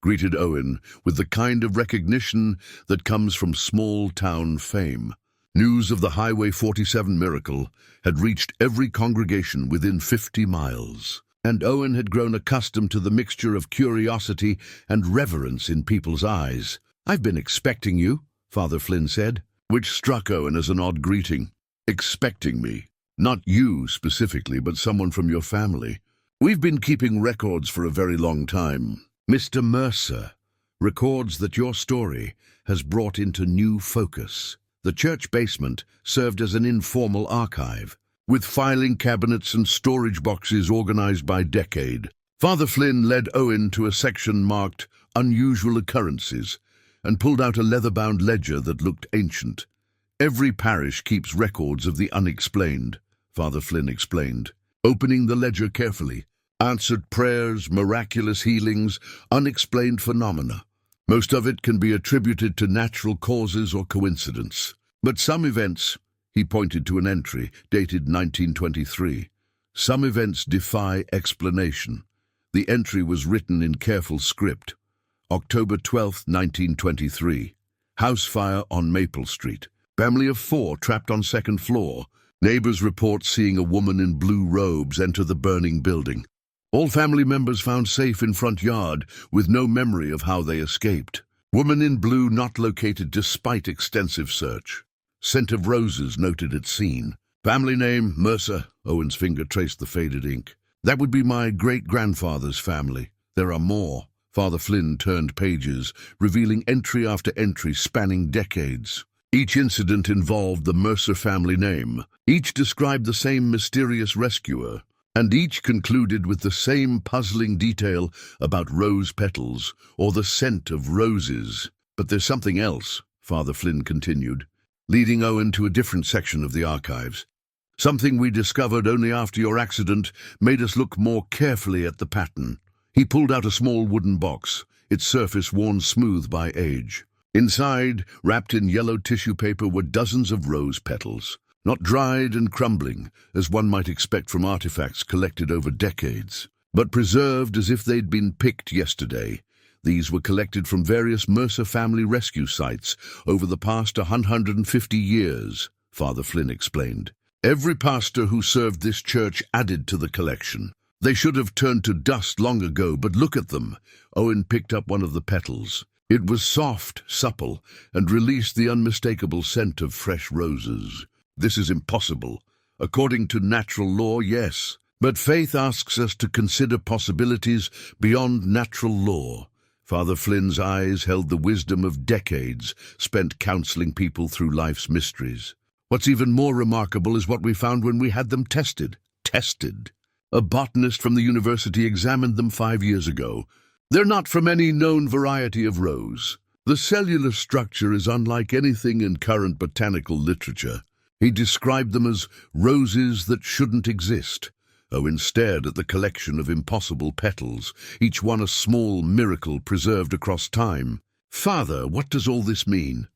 greeted Owen with the kind of recognition that comes from small-town fame. News of the Highway 47 miracle had reached every congregation within 50 miles, and Owen had grown accustomed to the mixture of curiosity and reverence in people's eyes. "I've been expecting you," Father Flynn said, which struck Owen as an odd greeting. Expecting me. Not you specifically, but someone from your family. We've been keeping records for a very long time. Mr. Mercer, records that your story has brought into new focus. The church basement served as an informal archive, with filing cabinets and storage boxes organized by decade. Father Flynn led Owen to a section marked Unusual Occurrences and pulled out a leather-bound ledger that looked ancient. Every parish keeps records of the unexplained, Father Flynn explained. Opening the ledger carefully, answered prayers, miraculous healings, unexplained phenomena. Most of it can be attributed to natural causes or coincidence. But some events, he pointed to an entry dated 1923, some events defy explanation. The entry was written in careful script. October 12, 1923. House fire on Maple Street. Family of 4 trapped on second floor. Neighbors report seeing a woman in blue robes enter the burning building. All family members found safe in front yard with no memory of how they escaped. Woman in blue not located despite extensive search. Scent of roses noted at scene. Family name, Mercer. Owen's finger traced the faded ink. That would be my great-grandfather's family. There are more. Father Flynn turned pages, revealing entry after entry spanning decades. Each incident involved the Mercer family name. Each described the same mysterious rescuer, and each concluded with the same puzzling detail about rose petals or the scent of roses. But there's something else, Father Flynn continued, leading Owen to a different section of the archives. Something we discovered only after your accident made us look more carefully at the pattern. He pulled out a small wooden box, its surface worn smooth by age. Inside, wrapped in yellow tissue paper, were dozens of rose petals, not dried and crumbling, as one might expect from artifacts collected over decades, but preserved as if they'd been picked yesterday. These were collected from various Mercer family rescue sites over the past 150 years, Father Flynn explained. Every pastor who served this church added to the collection. They should have turned to dust long ago, but look at them. Owen picked up one of the petals. It was soft, supple, and released the unmistakable scent of fresh roses. This is impossible. According to natural law, yes. But faith asks us to consider possibilities beyond natural law. Father Flynn's eyes held the wisdom of decades spent counseling people through life's mysteries. What's even more remarkable is what we found when we had them tested. Tested. A botanist from the university examined them 5 years ago. They're not from any known variety of rose. The cellular structure is unlike anything in current botanical literature. He described them as roses that shouldn't exist. Owen stared at the collection of impossible petals, each one a small miracle preserved across time. Father, what does all this mean?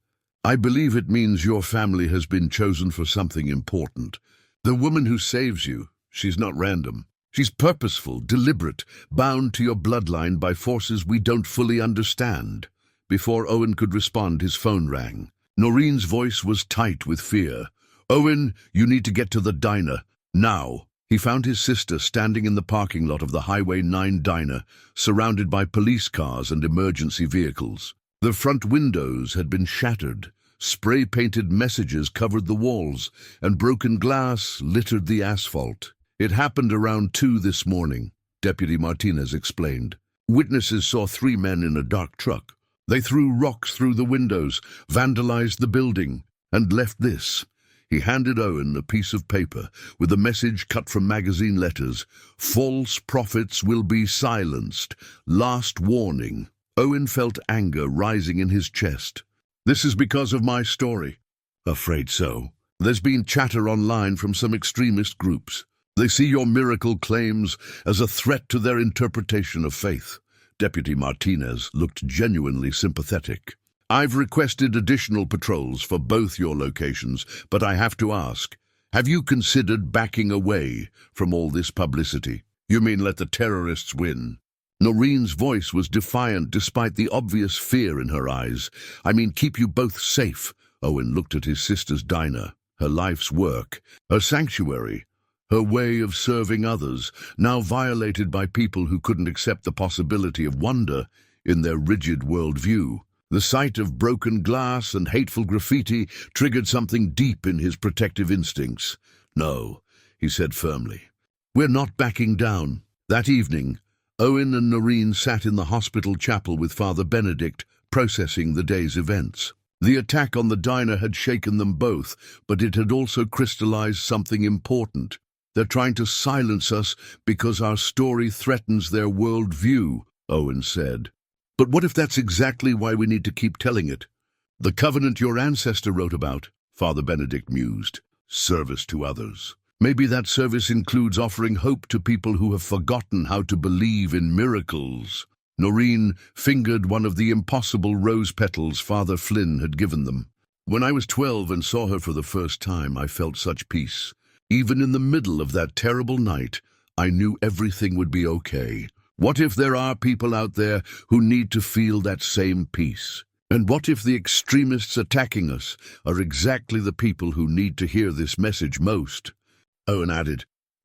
I believe it means your family has been chosen for something important. The woman who saves you, she's not random. She's purposeful, deliberate, bound to your bloodline by forces we don't fully understand. Before Owen could respond, his phone rang. Norene's voice was tight with fear. Owen, you need to get to the diner, now. He found his sister standing in the parking lot of the Highway 9 diner, surrounded by police cars and emergency vehicles. The front windows had been shattered. Spray-painted messages covered the walls, and broken glass littered the asphalt. It happened around 2 this morning, Deputy Martinez explained. Witnesses saw 3 men in a dark truck. They threw rocks through the windows, vandalized the building, and left this. He handed Owen a piece of paper with a message cut from magazine letters. False prophets will be silenced. Last warning. Owen felt anger rising in his chest. This is because of my story. Afraid so. There's been chatter online from some extremist groups. They see your miracle claims as a threat to their interpretation of faith. Deputy Martinez looked genuinely sympathetic. I've requested additional patrols for both your locations, but I have to ask, have you considered backing away from all this publicity? You mean let the terrorists win? Norene's voice was defiant despite the obvious fear in her eyes. I mean, keep you both safe. Owen looked at his sister's diner, her life's work, her sanctuary, her way of serving others, now violated by people who couldn't accept the possibility of wonder in their rigid worldview. The sight of broken glass and hateful graffiti triggered something deep in his protective instincts. No, he said firmly. We're not backing down. That evening, Owen and Norene sat in the hospital chapel with Father Benedict, processing the day's events. The attack on the diner had shaken them both, but it had also crystallized something important. They're trying to silence us because our story threatens their worldview, Owen said. But what if that's exactly why we need to keep telling it? The covenant your ancestor wrote about, Father Benedict mused. Service to others. Maybe that service includes offering hope to people who have forgotten how to believe in miracles. Norene fingered one of the impossible rose petals Father Flynn had given them. When I was 12 and saw her for the first time, I felt such peace. Even in the middle of that terrible night, I knew everything would be okay. What if there are people out there who need to feel that same peace? And what if the extremists attacking us are exactly the people who need to hear this message most? Owen added,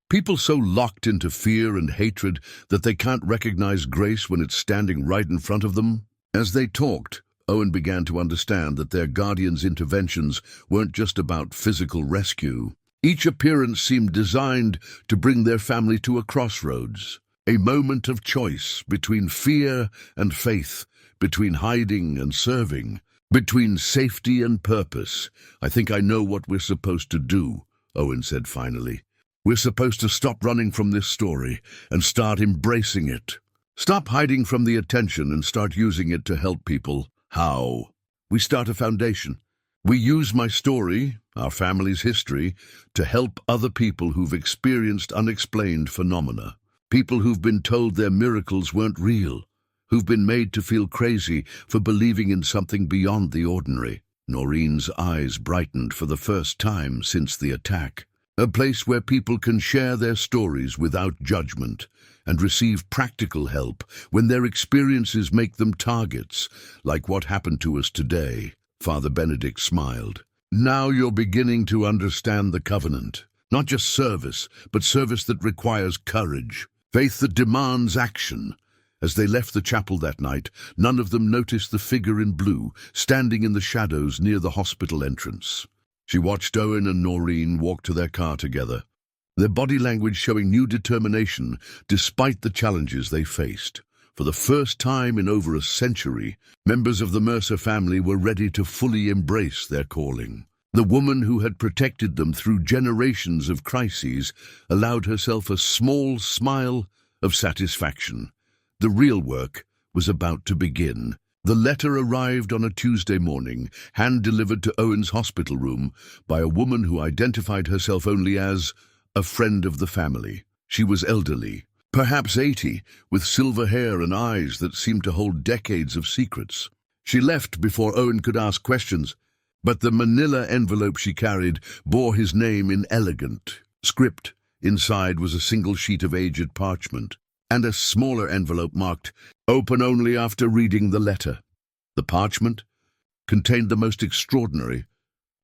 people so locked into fear and hatred that they can't recognize grace when it's standing right in front of them? As they talked, Owen began to understand that their guardian's interventions weren't just about physical rescue. Each appearance seemed designed to bring their family to a crossroads, a moment of choice between fear and faith, between hiding and serving, between safety and purpose. I think I know what we're supposed to do, Owen said finally. We're supposed to stop running from this story and start embracing it. Stop hiding from the attention and start using it to help people. How? We start a foundation. We use my story, our family's history, to help other people who've experienced unexplained phenomena. People who've been told their miracles weren't real, who've been made to feel crazy for believing in something beyond the ordinary. Norene's eyes brightened for the first time since the attack. A place where people can share their stories without judgment and receive practical help when their experiences make them targets, like what happened to us today. Father Benedict smiled. Now you're beginning to understand the covenant. Not just service, but service that requires courage. Faith that demands action. As they left the chapel that night, none of them noticed the figure in blue, standing in the shadows near the hospital entrance. She watched Owen and Norene walk to their car together, their body language showing new determination despite the challenges they faced. For the first time in over a century, members of the Mercer family were ready to fully embrace their calling. The woman who had protected them through generations of crises allowed herself a small smile of satisfaction. The real work was about to begin. The letter arrived on a Tuesday morning, hand-delivered to Owen's hospital room by a woman who identified herself only as a friend of the family. She was elderly, perhaps 80, with silver hair and eyes that seemed to hold decades of secrets. She left before Owen could ask questions, but the manila envelope she carried bore his name in elegant script. Inside was a single sheet of aged parchment, and a smaller envelope marked, "Open only after reading the letter." The parchment contained the most extraordinary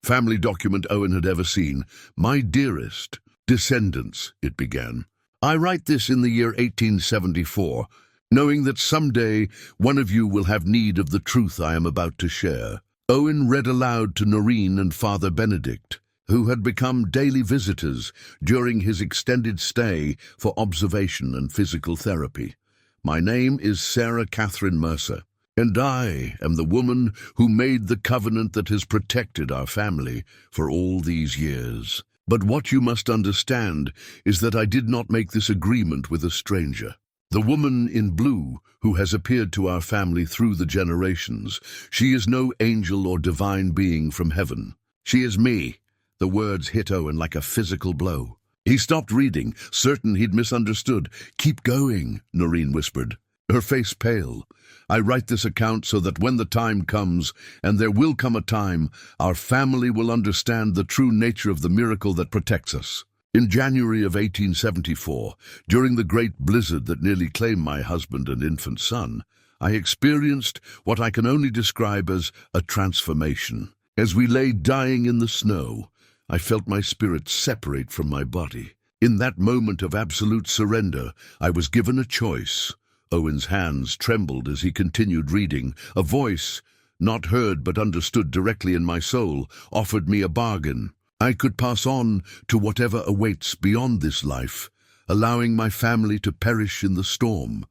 family document Owen had ever seen. "My dearest descendants," it began, "I write this in the year 1874, knowing that someday one of you will have need of the truth I am about to share." Owen read aloud to Norene and Father Benedict, who had become daily visitors during his extended stay for observation and physical therapy. "My name is Sarah Catherine Mercer, and I am the woman who made the covenant that has protected our family for all these years. But what you must understand is that I did not make this agreement with a stranger. The woman in blue who has appeared to our family through the generations, she is no angel or divine being from heaven. She is me." The words hit Owen like a physical blow. He stopped reading, certain he'd misunderstood. "Keep going," Norene whispered, her face pale. "I write this account so that when the time comes, and there will come a time, our family will understand the true nature of the miracle that protects us." In January of 1874, during the great blizzard that nearly claimed my husband and infant son, I experienced what I can only describe as a transformation. As we lay dying in the snow, I felt my spirit separate from my body. In that moment of absolute surrender, I was given a choice. Owen's hands trembled as he continued reading. A voice, not heard but understood directly in my soul, offered me a bargain. I could pass on to whatever awaits beyond this life, allowing my family to perish in the storm,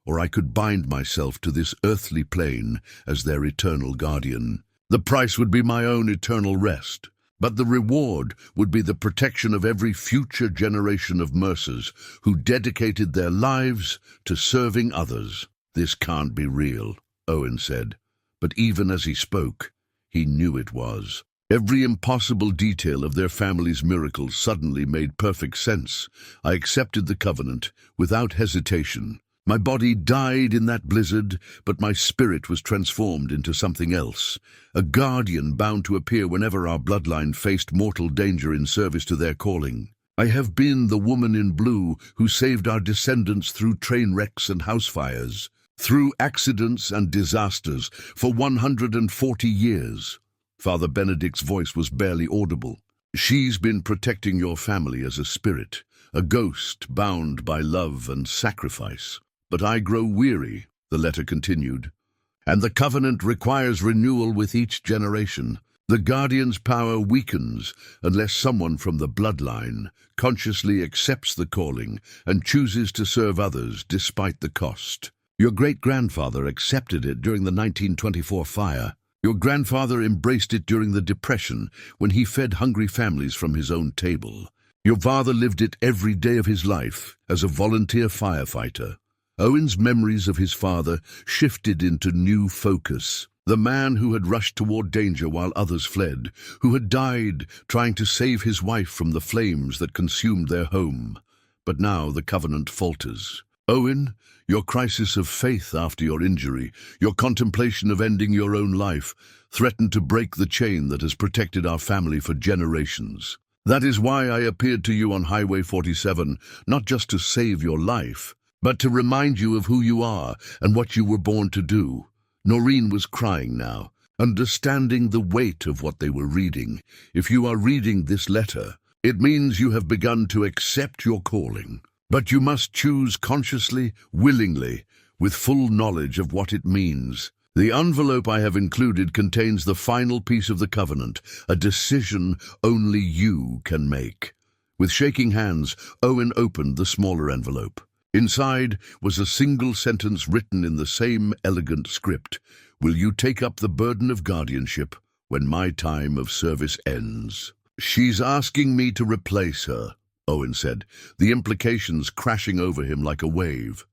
or I could bind myself to this earthly plane as their eternal guardian. The price would be my own eternal rest, but the reward would be the protection of every future generation of Mercers who dedicated their lives to serving others. "This can't be real," Owen said, but even as he spoke, he knew it was. Every impossible detail of their family's miracles suddenly made perfect sense. I accepted the covenant without hesitation. My body died in that blizzard, but my spirit was transformed into something else, a guardian bound to appear whenever our bloodline faced mortal danger in service to their calling. I have been the woman in blue who saved our descendants through train wrecks and house fires, through accidents and disasters for 140 years. Father Benedict's voice was barely audible. She's been protecting your family as a spirit, a ghost bound by love and sacrifice. But I grow weary, the letter continued, and the covenant requires renewal with each generation. The guardian's power weakens unless someone from the bloodline consciously accepts the calling and chooses to serve others despite the cost. Your great-grandfather accepted it during the 1924 fire. Your grandfather embraced it during the Depression when he fed hungry families from his own table. Your father lived it every day of his life as a volunteer firefighter. Owen's memories of his father shifted into new focus. The man who had rushed toward danger while others fled, who had died trying to save his wife from the flames that consumed their home. But now the covenant falters. Owen, your crisis of faith after your injury, your contemplation of ending your own life, threatened to break the chain that has protected our family for generations. That is why I appeared to you on Highway 47, not just to save your life, but to remind you of who you are and what you were born to do. Norene was crying now, understanding the weight of what they were reading. If you are reading this letter, it means you have begun to accept your calling. But you must choose consciously, willingly, with full knowledge of what it means. The envelope I have included contains the final piece of the covenant, a decision only you can make. With shaking hands, Owen opened the smaller envelope. Inside was a single sentence written in the same elegant script. Will you take up the burden of guardianship when my time of service ends? She's asking me to replace her, Owen said, the implications crashing over him like a wave.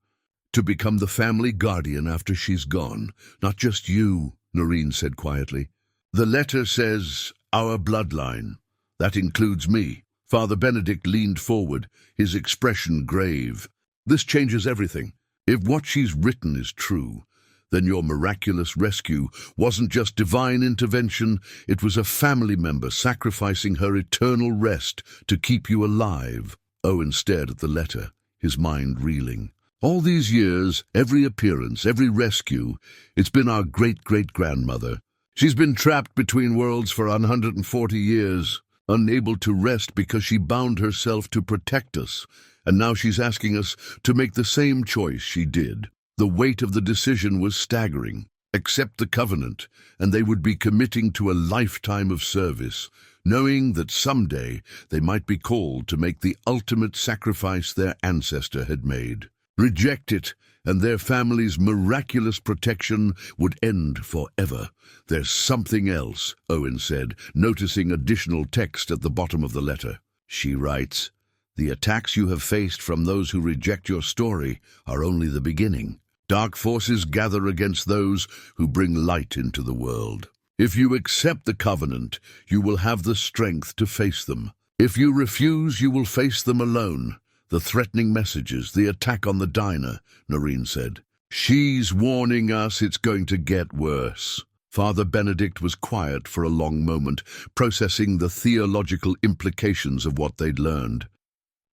To become the family guardian after she's gone. Not just you, Norene said quietly. The letter says, our bloodline. That includes me. Father Benedict leaned forward, his expression grave. This changes everything. If what she's written is true, then your miraculous rescue wasn't just divine intervention, it was a family member sacrificing her eternal rest to keep you alive. Owen stared at the letter, his mind reeling. All these years, every appearance, every rescue, it's been our great-great-grandmother. She's been trapped between worlds for 140 years, unable to rest because she bound herself to protect us. And now she's asking us to make the same choice she did. The weight of the decision was staggering. Accept the covenant, and they would be committing to a lifetime of service, knowing that someday they might be called to make the ultimate sacrifice their ancestor had made. Reject it, and their family's miraculous protection would end forever. There's something else, Owen said, noticing additional text at the bottom of the letter. She writes, the attacks you have faced from those who reject your story are only the beginning. Dark forces gather against those who bring light into the world. If you accept the covenant, you will have the strength to face them. If you refuse, you will face them alone. The threatening messages, the attack on the diner, Norene said. She's warning us it's going to get worse. Father Benedict was quiet for a long moment, processing the theological implications of what they'd learned.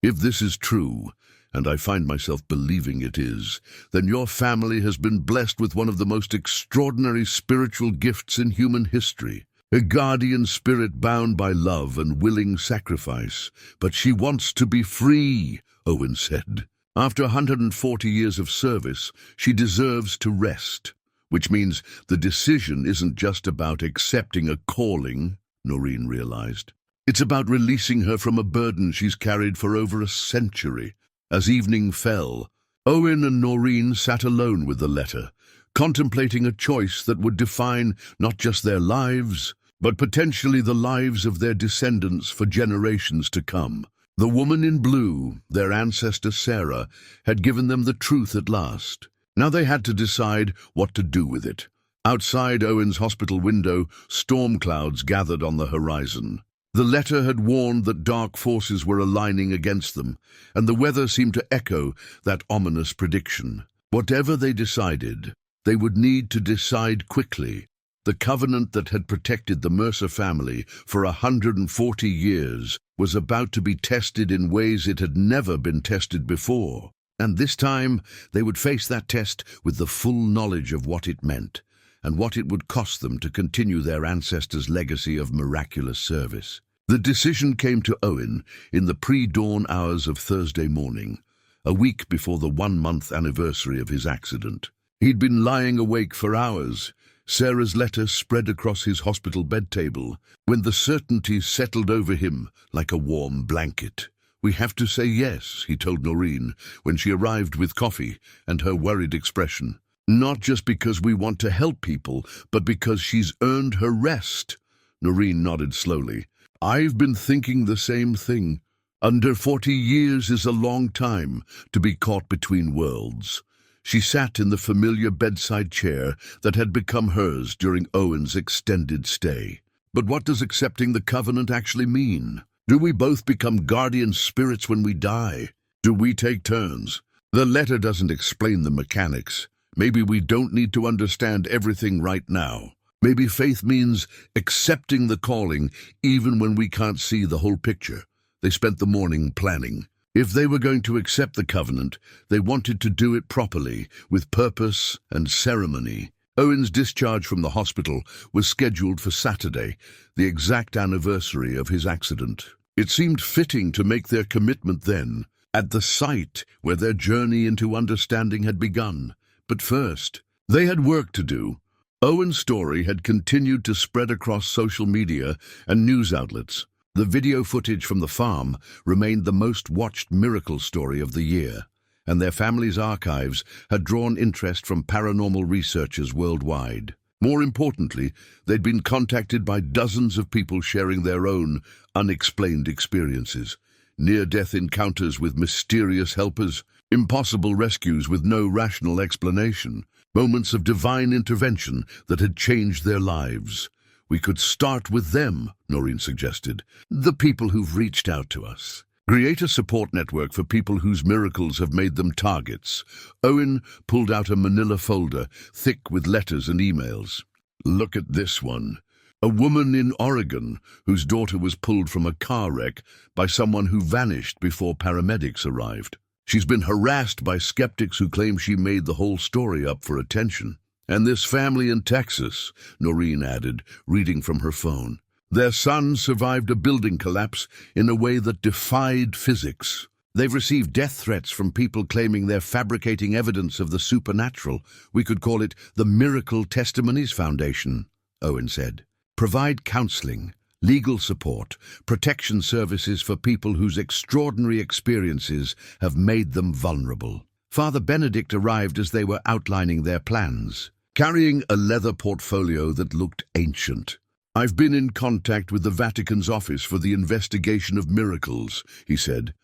If this is true, and I find myself believing it is, then your family has been blessed with one of the most extraordinary spiritual gifts in human history. A guardian spirit bound by love and willing sacrifice. But she wants to be free, Owen said. After 140 years of service, she deserves to rest. Which means the decision isn't just about accepting a calling, Norene realized. It's about releasing her from a burden she's carried for over a century. As evening fell, Owen and Norene sat alone with the letter, contemplating a choice that would define not just their lives, but potentially the lives of their descendants for generations to come. The woman in blue, their ancestor Sarah, had given them the truth at last. Now they had to decide what to do with it. Outside Owen's hospital window, storm clouds gathered on the horizon. The letter had warned that dark forces were aligning against them, and the weather seemed to echo that ominous prediction. Whatever they decided, they would need to decide quickly. The covenant that had protected the Mercer family for 140 years was about to be tested in ways it had never been tested before. And this time, they would face that test with the full knowledge of what it meant, and what it would cost them to continue their ancestors' legacy of miraculous service. The decision came to Owen in the pre-dawn hours of Thursday morning, a week before the 1-month anniversary of his accident. He'd been lying awake for hours, Sarah's letter spread across his hospital bed table, when the certainty settled over him like a warm blanket. "We have to say yes," he told Norene when she arrived with coffee and her worried expression. "Not just because we want to help people, but because she's earned her rest." Norene nodded slowly. "I've been thinking the same thing. Under 40 years is a long time to be caught between worlds." She sat in the familiar bedside chair that had become hers during Owen's extended stay. "But what does accepting the covenant actually mean? Do we both become guardian spirits when we die? Do we take turns? The letter doesn't explain the mechanics. Maybe we don't need to understand everything right now. Maybe faith means accepting the calling even when we can't see the whole picture." They spent the morning planning. If they were going to accept the covenant, they wanted to do it properly, with purpose and ceremony. Owen's discharge from the hospital was scheduled for Saturday, the exact anniversary of his accident. It seemed fitting to make their commitment then, at the site where their journey into understanding had begun. But first, they had work to do. Owen's story had continued to spread across social media and news outlets. The video footage from the farm remained the most watched miracle story of the year, and their family's archives had drawn interest from paranormal researchers worldwide. More importantly, they'd been contacted by dozens of people sharing their own unexplained experiences. Near-death encounters with mysterious helpers, impossible rescues with no rational explanation, moments of divine intervention that had changed their lives. "We could start with them," Norene suggested, "the people who've reached out to us. Create a support network for people whose miracles have made them targets." Owen pulled out a manila folder, thick with letters and emails. "Look at this one. A woman in Oregon whose daughter was pulled from a car wreck by someone who vanished before paramedics arrived. She's been harassed by skeptics who claim she made the whole story up for attention. And this family in Texas," Norene added, reading from her phone. "Their son survived a building collapse in a way that defied physics. They've received death threats from people claiming they're fabricating evidence of the supernatural. We could call it the Miracle Testimonies Foundation," Owen said. "Provide counseling, legal support, protection services for people whose extraordinary experiences have made them vulnerable." Father Benedict arrived as they were outlining their plans, carrying a leather portfolio that looked ancient. "I've been in contact with the Vatican's Office for the Investigation of Miracles," he said.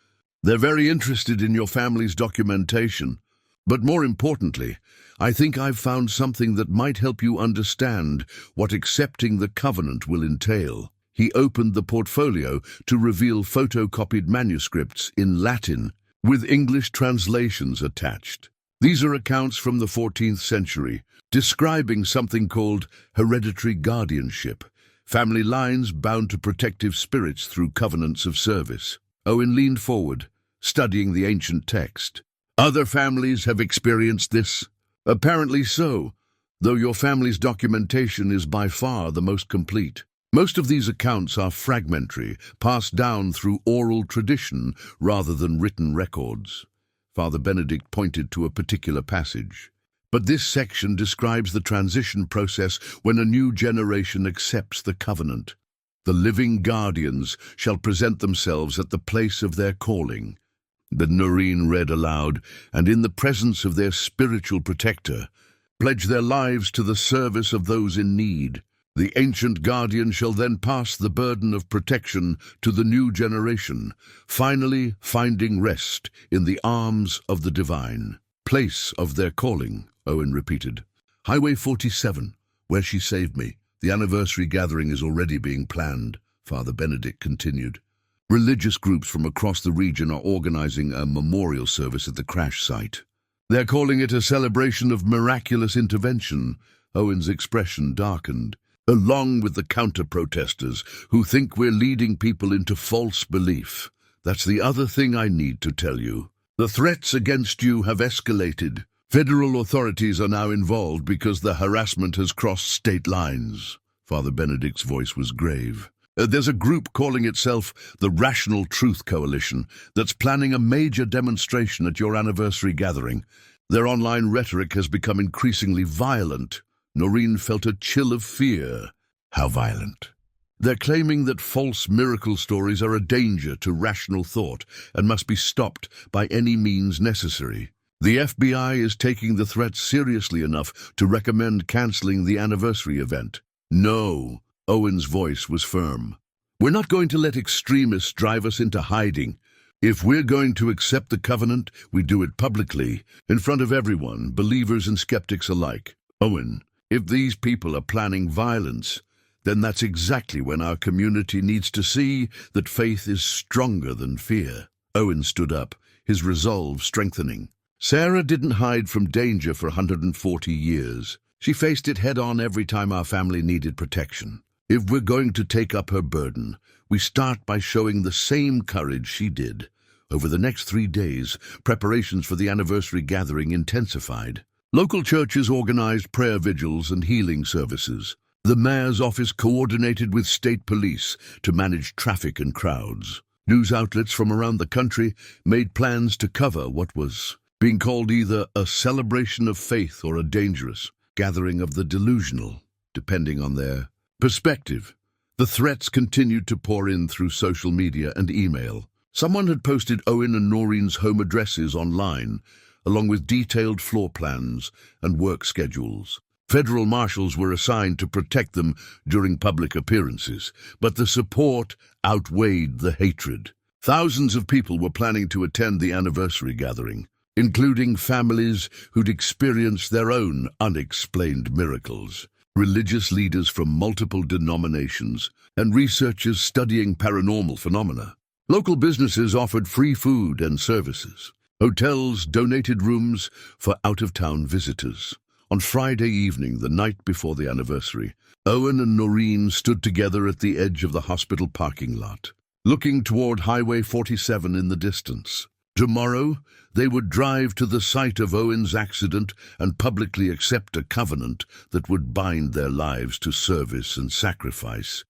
"They're very interested in your family's documentation. But more importantly, I think I've found something that might help you understand what accepting the covenant will entail." He opened the portfolio to reveal photocopied manuscripts in Latin, with English translations attached. These are accounts from the 14th century, describing something called hereditary guardianship, family lines bound to protective spirits through covenants of service. Owen leaned forward, studying the ancient text. "Other families have experienced this?" "Apparently so, though your family's documentation is by far the most complete. Most of these accounts are fragmentary, passed down through oral tradition rather than written records." Father Benedict pointed to a particular passage. "But this section describes the transition process when a new generation accepts the covenant. The living guardians shall present themselves at the place of their calling." The Norene read aloud, "and in the presence of their spiritual protector, pledge their lives to the service of those in need. The ancient guardian shall then pass the burden of protection to the new generation, finally finding rest in the arms of the divine." "Place of their calling," Owen repeated. "Highway 47, where she saved me. The anniversary gathering is already being planned," Father Benedict continued. "Religious groups from across the region are organizing a memorial service at the crash site. They're calling it a celebration of miraculous intervention." Owen's expression darkened. "Along with the counter-protesters who think we're leading people into false belief. That's the other thing I need to tell you. The threats against you have escalated. Federal authorities are now involved because the harassment has crossed state lines. Father Benedict's voice was grave. There's a group calling itself the Rational Truth Coalition that's planning a major demonstration at your anniversary gathering. Their online rhetoric has become increasingly violent. Norene felt a chill of fear. How violent? They're claiming that false miracle stories are a danger to rational thought and must be stopped by any means necessary. The FBI is taking the threat seriously enough to recommend canceling the anniversary event. No, Owen's voice was firm. We're not going to let extremists drive us into hiding. If we're going to accept the covenant, we do it publicly, in front of everyone, believers and skeptics alike. Owen, if these people are planning violence, then that's exactly when our community needs to see that faith is stronger than fear. Owen stood up, his resolve strengthening. Sarah didn't hide from danger for 140 years. She faced it head-on every time our family needed protection. If we're going to take up her burden, we start by showing the same courage she did. Over the next 3 days, preparations for the anniversary gathering intensified. Local churches organized prayer vigils and healing services. The mayor's office coordinated with state police to manage traffic and crowds. News outlets from around the country made plans to cover what was being called either a celebration of faith or a dangerous gathering of the delusional, depending on their perspective. The threats continued to pour in through social media and email. Someone had posted Owen and Norene's home addresses online, along with detailed floor plans and work schedules. Federal marshals were assigned to protect them during public appearances, but the support outweighed the hatred. Thousands of people were planning to attend the anniversary gathering, including families who'd experienced their own unexplained miracles, religious leaders from multiple denominations, and researchers studying paranormal phenomena. Local businesses offered free food and services. Hotels donated rooms for out-of-town visitors. On Friday evening, the night before the anniversary, Owen and Norene stood together at the edge of the hospital parking lot, looking toward Highway 47 in the distance. Tomorrow, they would drive to the site of Owen's accident and publicly accept a covenant that would bind their lives to service and sacrifice.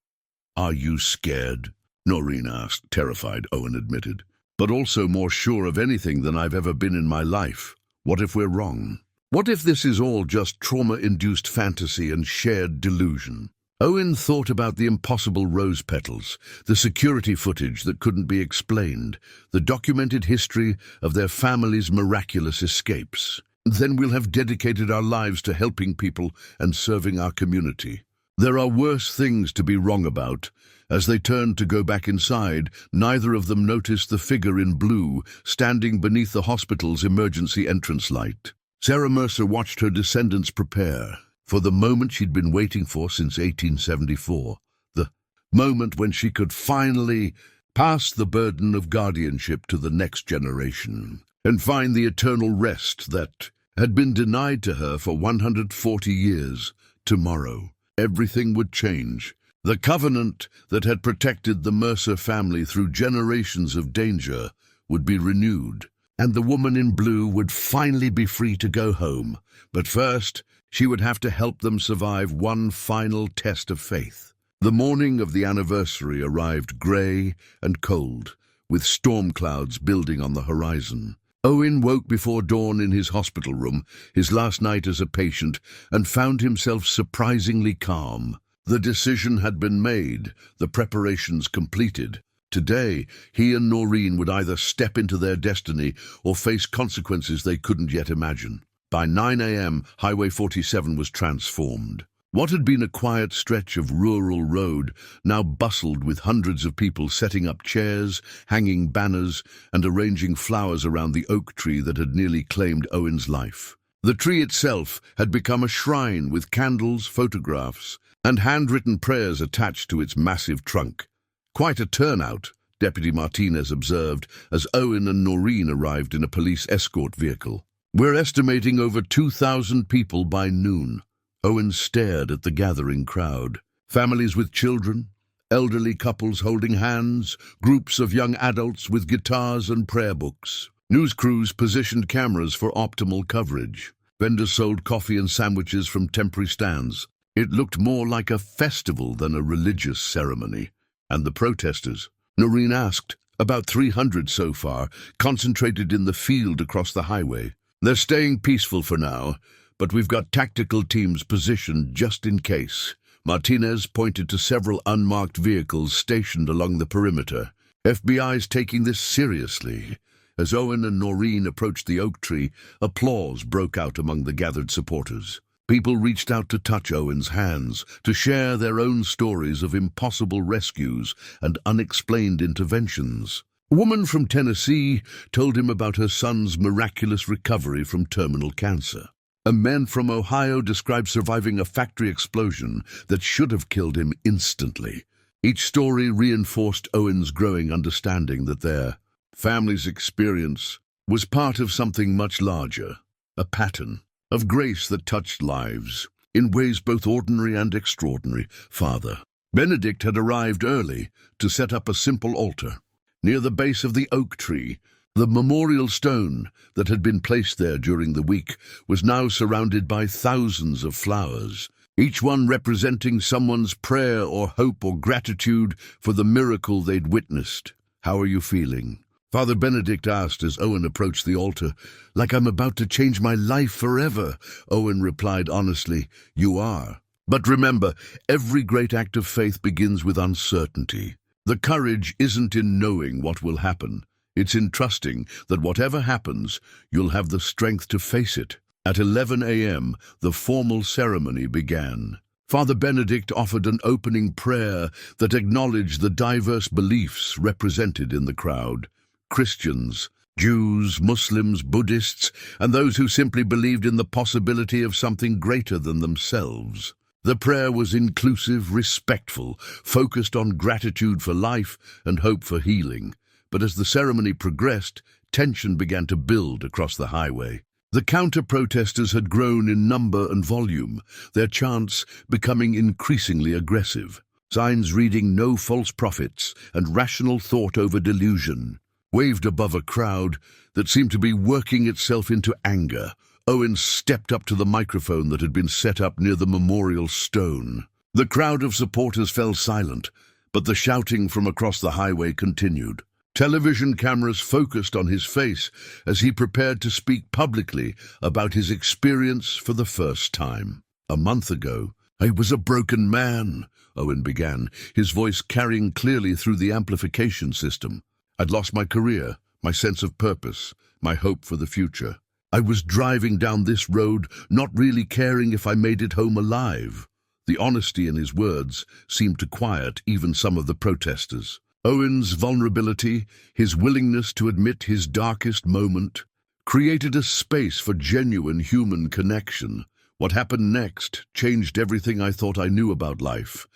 "Are you scared?" Norene asked, terrified, Owen admitted, "but also more sure of anything than I've ever been in my life. What if we're wrong? What if this is all just trauma-induced fantasy and shared delusion?" Owen thought about the impossible rose petals, the security footage that couldn't be explained, the documented history of their family's miraculous escapes. Then we'll have dedicated our lives to helping people and serving our community. There are worse things to be wrong about. As they turned to go back inside, neither of them noticed the figure in blue standing beneath the hospital's emergency entrance light. Sarah Mercer watched her descendants prepare for the moment she'd been waiting for since 1874, the moment when she could finally pass the burden of guardianship to the next generation and find the eternal rest that had been denied to her for 140 years. Tomorrow, everything would change. The covenant that had protected the Mercer family through generations of danger would be renewed, and the woman in blue would finally be free to go home. But first, she would have to help them survive one final test of faith. The morning of the anniversary arrived grey and cold, with storm clouds building on the horizon. Owen woke before dawn in his hospital room, his last night as a patient, and found himself surprisingly calm. The decision had been made, the preparations completed. Today, he and Norene would either step into their destiny or face consequences they couldn't yet imagine. By 9 a.m., Highway 47 was transformed. What had been a quiet stretch of rural road now bustled with hundreds of people setting up chairs, hanging banners, and arranging flowers around the oak tree that had nearly claimed Owen's life. The tree itself had become a shrine with candles, photographs, and handwritten prayers attached to its massive trunk. "Quite a turnout," Deputy Martinez observed as Owen and Norene arrived in a police escort vehicle. "We're estimating over 2,000 people by noon." Owen stared at the gathering crowd. Families with children, elderly couples holding hands, groups of young adults with guitars and prayer books. News crews positioned cameras for optimal coverage. Vendors sold coffee and sandwiches from temporary stands. It looked more like a festival than a religious ceremony. And the protesters? Norene asked. About 300 so far, concentrated in the field across the highway. They're staying peaceful for now, but we've got tactical teams positioned just in case. Martinez pointed to several unmarked vehicles stationed along the perimeter. FBI's taking this seriously. As Owen and Norene approached the oak tree, applause broke out among the gathered supporters. People reached out to touch Owen's hands, to share their own stories of impossible rescues and unexplained interventions. A woman from Tennessee told him about her son's miraculous recovery from terminal cancer. A man from Ohio described surviving a factory explosion that should have killed him instantly. Each story reinforced Owen's growing understanding that their family's experience was part of something much larger, a pattern of grace that touched lives in ways both ordinary and extraordinary. Father Benedict had arrived early to set up a simple altar. Near the base of the oak tree, the memorial stone that had been placed there during the week was now surrounded by thousands of flowers, each one representing someone's prayer or hope or gratitude for the miracle they'd witnessed. "How are you feeling?" Father Benedict asked as Owen approached the altar. "Like I'm about to change my life forever," Owen replied honestly. "You are. But remember, every great act of faith begins with uncertainty. The courage isn't in knowing what will happen. It's in trusting that whatever happens, you'll have the strength to face it." At 11 a.m., the formal ceremony began. Father Benedict offered an opening prayer that acknowledged the diverse beliefs represented in the crowd. Christians, Jews, Muslims, Buddhists, and those who simply believed in the possibility of something greater than themselves. The prayer was inclusive, respectful, focused on gratitude for life and hope for healing. But as the ceremony progressed, tension began to build across the highway. The counter-protesters had grown in number and volume, their chants becoming increasingly aggressive. Signs reading "No false prophets" and "Rational thought over delusion" waved above a crowd that seemed to be working itself into anger. Owen stepped up to the microphone that had been set up near the memorial stone. The crowd of supporters fell silent, but the shouting from across the highway continued. Television cameras focused on his face as he prepared to speak publicly about his experience for the first time. "A month ago, I was a broken man," Owen began, his voice carrying clearly through the amplification system. "I'd lost my career, my sense of purpose, my hope for the future. I was driving down this road, not really caring if I made it home alive." The honesty in his words seemed to quiet even some of the protesters. Owen's vulnerability, his willingness to admit his darkest moment, created a space for genuine human connection. "What happened next changed everything I thought I knew about life.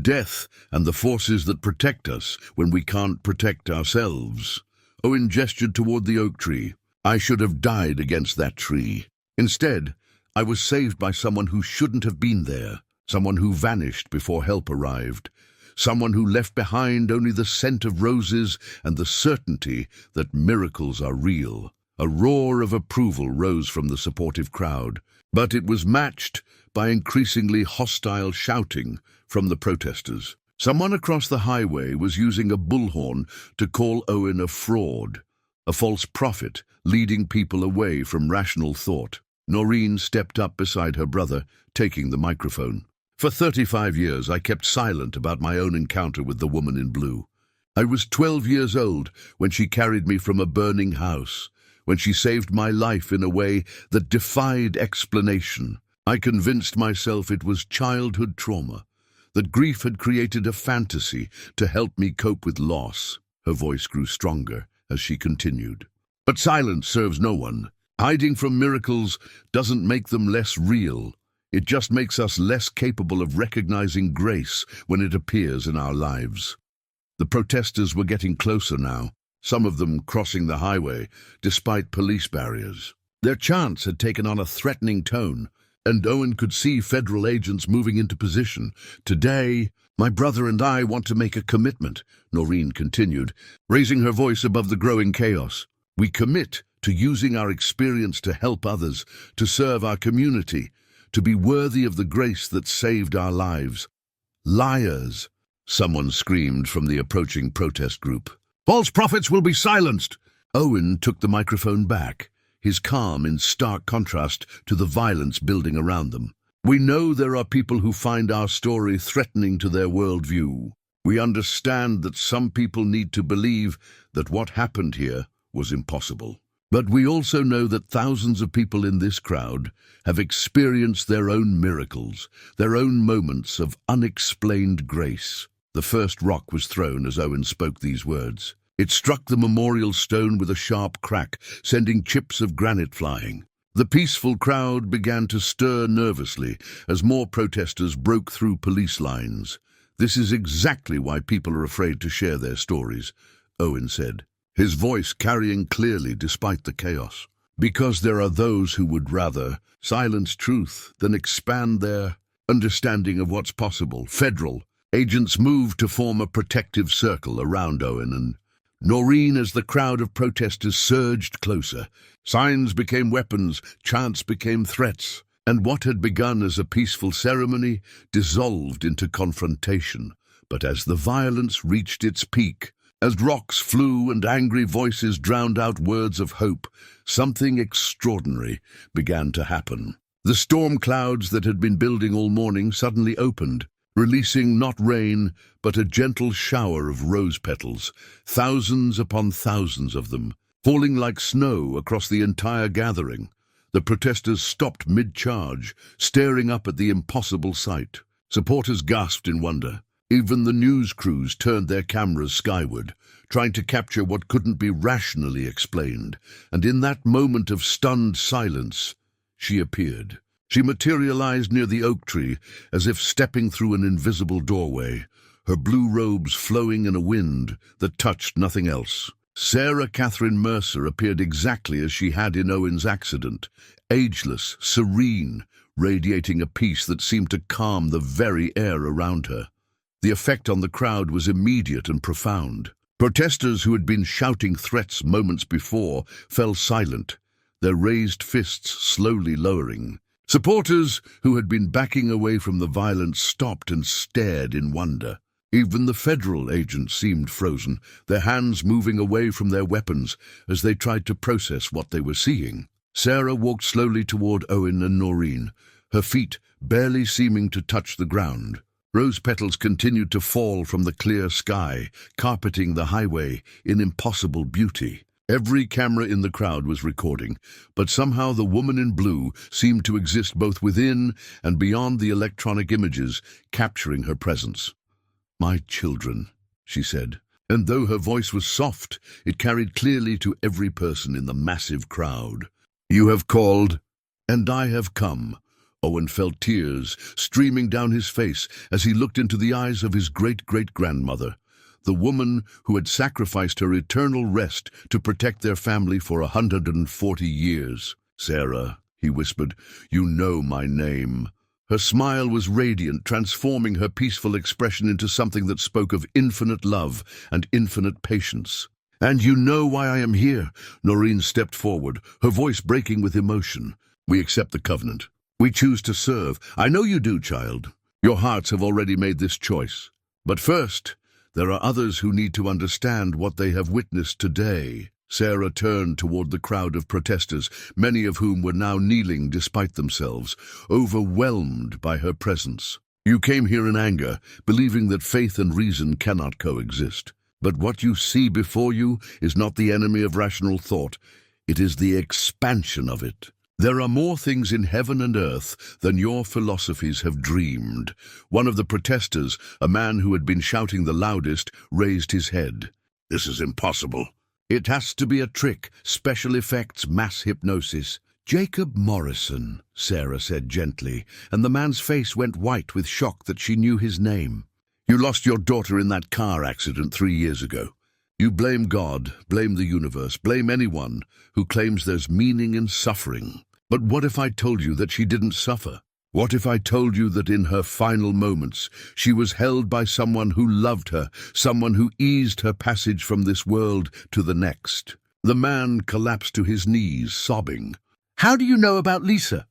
Death and the forces that protect us when we can't protect ourselves." Owen gestured toward the oak tree. "I should have died against that tree. Instead, I was saved by someone who shouldn't have been there, someone who vanished before help arrived, someone who left behind only the scent of roses and the certainty that miracles are real." A roar of approval rose from the supportive crowd, but it was matched by increasingly hostile shouting from the protesters. Someone across the highway was using a bullhorn to call Owen a fraud, a false prophet leading people away from rational thought. Norene stepped up beside her brother, taking the microphone. "For 35 years I kept silent about my own encounter with the woman in blue. I was 12 years old when she carried me from a burning house, when she saved my life in a way that defied explanation. I convinced myself it was childhood trauma, that grief had created a fantasy to help me cope with loss." Her voice grew stronger as she continued. "But silence serves no one. Hiding from miracles doesn't make them less real. It just makes us less capable of recognizing grace when it appears in our lives." The protesters were getting closer now, some of them crossing the highway despite police barriers. Their chants had taken on a threatening tone, and Owen could see federal agents moving into position. "Today, my brother and I want to make a commitment," Norene continued, raising her voice above the growing chaos. We commit to using our experience to help others, to serve our community, to be worthy of the grace that saved our lives. Liars, someone screamed from the approaching protest group. False prophets will be silenced. Owen took the microphone back, his calm in stark contrast to the violence building around them. We know there are people who find our story threatening to their worldview. We understand that some people need to believe that what happened here was impossible. But we also know that thousands of people in this crowd have experienced their own miracles, their own moments of unexplained grace. The first rock was thrown as Owen spoke these words. It struck the memorial stone with a sharp crack, sending chips of granite flying. The peaceful crowd began to stir nervously as more protesters broke through police lines. This is exactly why people are afraid to share their stories, Owen said, his voice carrying clearly despite the chaos. Because there are those who would rather silence truth than expand their understanding of what's possible. Federal agents moved to form a protective circle around Owen and Norene as the crowd of protesters surged closer. Signs became weapons, chants became threats, and what had begun as a peaceful ceremony dissolved into confrontation. But as the violence reached its peak, as rocks flew and angry voices drowned out words of hope, something extraordinary began to happen. The storm clouds that had been building all morning suddenly opened, releasing not rain, but a gentle shower of rose petals, thousands upon thousands of them, falling like snow across the entire gathering. The protesters stopped mid-charge, staring up at the impossible sight. Supporters gasped in wonder. Even the news crews turned their cameras skyward, trying to capture what couldn't be rationally explained. And in that moment of stunned silence, she appeared. She materialized near the oak tree, as if stepping through an invisible doorway, her blue robes flowing in a wind that touched nothing else. Sarah Catherine Mercer appeared exactly as she had in Owen's accident, ageless, serene, radiating a peace that seemed to calm the very air around her. The effect on the crowd was immediate and profound. Protesters who had been shouting threats moments before fell silent, their raised fists slowly lowering. Supporters who had been backing away from the violence stopped and stared in wonder. Even the federal agents seemed frozen, their hands moving away from their weapons as they tried to process what they were seeing. Sarah walked slowly toward Owen and Norene, her feet barely seeming to touch the ground. Rose petals continued to fall from the clear sky, carpeting the highway in impossible beauty. Every camera in the crowd was recording, but somehow the woman in blue seemed to exist both within and beyond the electronic images, capturing her presence. "My children," she said, and though her voice was soft, it carried clearly to every person in the massive crowd. "You have called, and I have come." Owen felt tears streaming down his face as he looked into the eyes of his great-great-grandmother, the woman who had sacrificed her eternal rest to protect their family for 140 years. "Sarah," he whispered, "you know my name." Her smile was radiant, transforming her peaceful expression into something that spoke of infinite love and infinite patience. "And you know why I am here." Norene stepped forward, her voice breaking with emotion. "We accept the covenant. We choose to serve. I know you do, child. Your hearts have already made this choice. But first, there are others who need to understand what they have witnessed today." Sarah turned toward the crowd of protesters, many of whom were now kneeling despite themselves, overwhelmed by her presence. "You came here in anger, believing that faith and reason cannot coexist. But what you see before you is not the enemy of rational thought. It is the expansion of it. There are more things in heaven and earth than your philosophies have dreamed." One of the protesters, a man who had been shouting the loudest, raised his head. "This is impossible. It has to be a trick, special effects, mass hypnosis." "Jacob Morrison," Sarah said gently, and the man's face went white with shock that she knew his name. "You lost your daughter in that car accident 3 years ago. You blame God, blame the universe, blame anyone who claims there's meaning in suffering. But what if I told you that she didn't suffer? What if I told you that in her final moments she was held by someone who loved her, someone who eased her passage from this world to the next? The man collapsed to his knees, sobbing. How do you know about Lisa?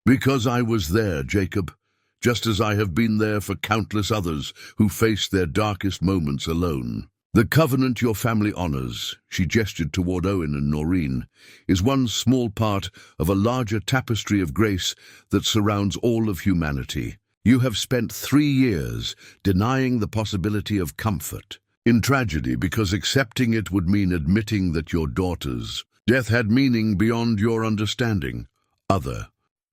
Because I was there, Jacob, just as I have been there for countless others who faced their darkest moments alone. The covenant your family honors, she gestured toward Owen and Norene, is one small part of a larger tapestry of grace that surrounds all of humanity. You have spent 3 years denying the possibility of comfort in tragedy because accepting it would mean admitting that your daughter's death had meaning beyond your understanding.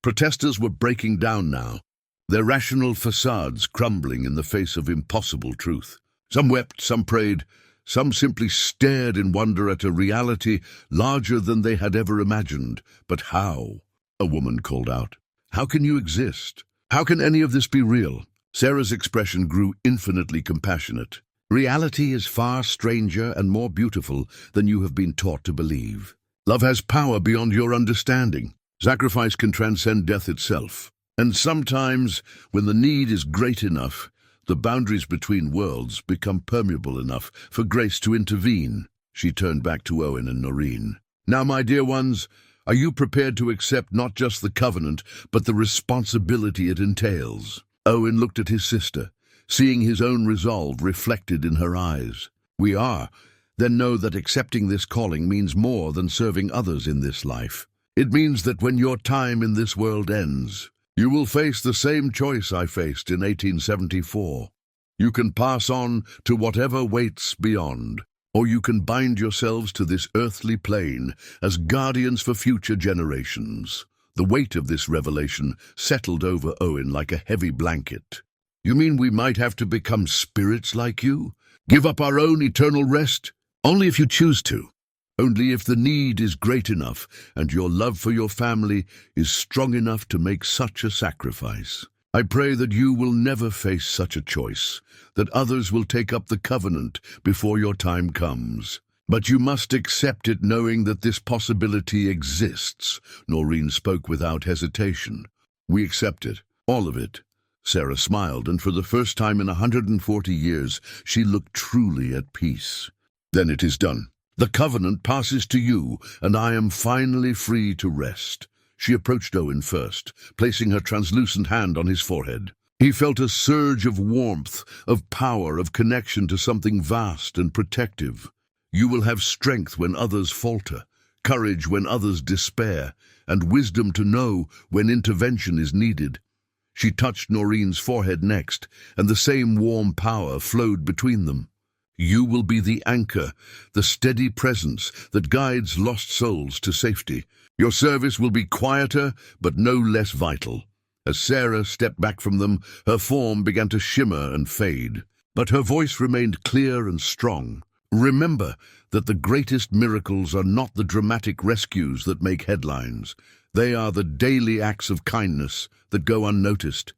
Protesters were breaking down now, their rational facades crumbling in the face of impossible truth. Some wept, some prayed, some simply stared in wonder at a reality larger than they had ever imagined. But how? A woman called out. How can you exist? How can any of this be real? Sarah's expression grew infinitely compassionate. Reality is far stranger and more beautiful than you have been taught to believe. Love has power beyond your understanding. Sacrifice can transcend death itself. And sometimes, when the need is great enough, the boundaries between worlds become permeable enough for grace to intervene. She turned back to Owen and Norene. Now, my dear ones, are you prepared to accept not just the covenant, but the responsibility it entails? Owen looked at his sister, seeing his own resolve reflected in her eyes. We are. Then know that accepting this calling means more than serving others in this life. It means that when your time in this world ends, you will face the same choice I faced in 1874. You can pass on to whatever waits beyond, or you can bind yourselves to this earthly plane as guardians for future generations. The weight of this revelation settled over Owen like a heavy blanket. You mean we might have to become spirits like you? Give up our own eternal rest? Only if you choose to. Only if the need is great enough and your love for your family is strong enough to make such a sacrifice. I pray that you will never face such a choice, that others will take up the covenant before your time comes. But you must accept it knowing that this possibility exists. Norene spoke without hesitation. We accept it, all of it. Sarah smiled, and for the first time in 140 years, she looked truly at peace. Then it is done. The covenant passes to you, and I am finally free to rest. She approached Owen first, placing her translucent hand on his forehead. He felt a surge of warmth, of power, of connection to something vast and protective. You will have strength when others falter, courage when others despair, and wisdom to know when intervention is needed. She touched Norene's forehead next, and the same warm power flowed between them. You will be the anchor, the steady presence that guides lost souls to safety. Your service will be quieter, but no less vital. As Sarah stepped back from them, her form began to shimmer and fade, but her voice remained clear and strong. Remember that the greatest miracles are not the dramatic rescues that make headlines. They are the daily acts of kindness that go unnoticed.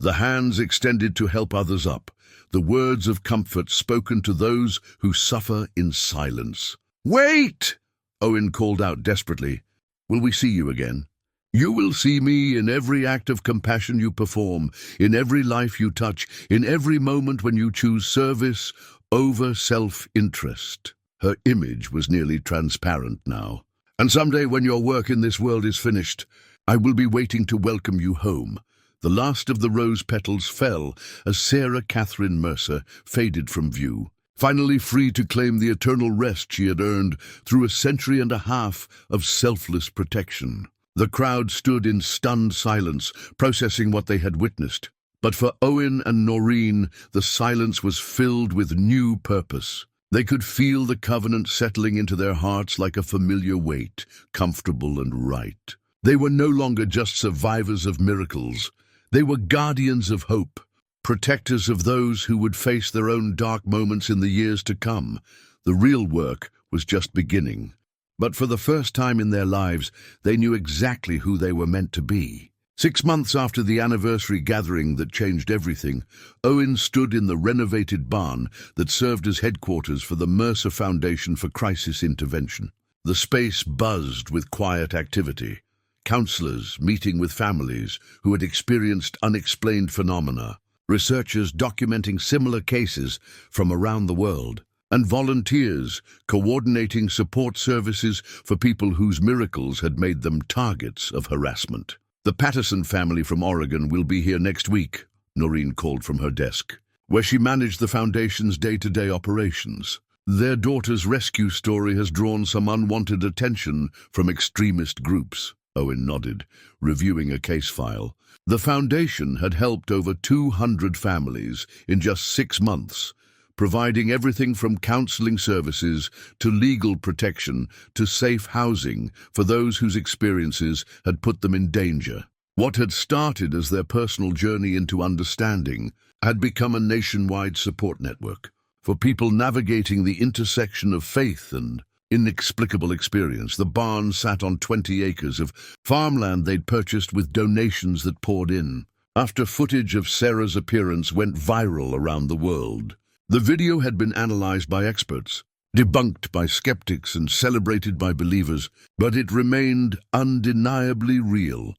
The hands extended to help others up, the words of comfort spoken to those who suffer in silence. Wait! Owen called out desperately. Will we see you again? You will see me in every act of compassion you perform, in every life you touch, in every moment when you choose service over self-interest. Her image was nearly transparent now. And someday when your work in this world is finished, I will be waiting to welcome you home. The last of the rose petals fell as Sarah Catherine Mercer faded from view, finally free to claim the eternal rest she had earned through a century and a half of selfless protection. The crowd stood in stunned silence, processing what they had witnessed. But for Owen and Norene, the silence was filled with new purpose. They could feel the covenant settling into their hearts like a familiar weight, comfortable and right. They were no longer just survivors of miracles. They were guardians of hope, protectors of those who would face their own dark moments in the years to come. The real work was just beginning. But for the first time in their lives, they knew exactly who they were meant to be. 6 months after the anniversary gathering that changed everything, Owen stood in the renovated barn that served as headquarters for the Mercer Foundation for Crisis Intervention. The space buzzed with quiet activity. Counselors meeting with families who had experienced unexplained phenomena, researchers documenting similar cases from around the world. and volunteers coordinating support services for people whose miracles had made them targets of harassment. The Patterson family from Oregon will be here next week, Norene called from her desk, where she managed the foundation's day-to-day operations. Their daughter's rescue story has drawn some unwanted attention from extremist groups. Owen nodded, reviewing a case file. The foundation had helped over 200 families in just 6 months, providing everything from counseling services to legal protection to safe housing for those whose experiences had put them in danger. What had started as their personal journey into understanding had become a nationwide support network for people navigating the intersection of faith and inexplicable experience. The barn sat on 20 acres of farmland they'd purchased with donations that poured in. After footage of Sarah's appearance went viral around the world, the video had been analyzed by experts, debunked by skeptics and celebrated by believers, but it remained undeniably real,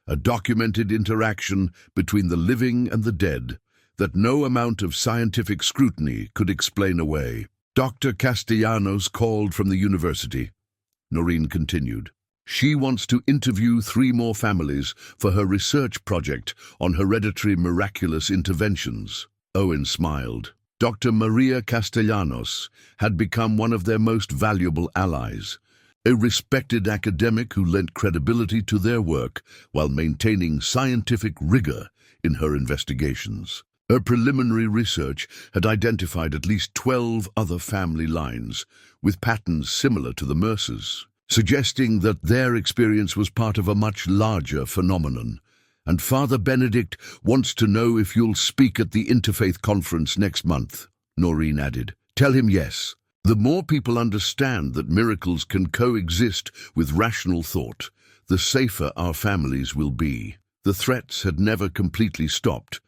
a documented interaction between the living and the dead that no amount of scientific scrutiny could explain away. Dr. Castellanos called from the university. Norene continued. She wants to interview 3 more families for her research project on hereditary miraculous interventions. Owen smiled. Dr. Maria Castellanos had become one of their most valuable allies, a respected academic who lent credibility to their work while maintaining scientific rigor in her investigations. Her preliminary research had identified at least 12 other family lines with patterns similar to the Mercers, suggesting that their experience was part of a much larger phenomenon. And Father Benedict wants to know if you'll speak at the Interfaith Conference next month, Norene added. Tell him yes. The more people understand that miracles can coexist with rational thought, the safer our families will be. The threats had never completely stopped,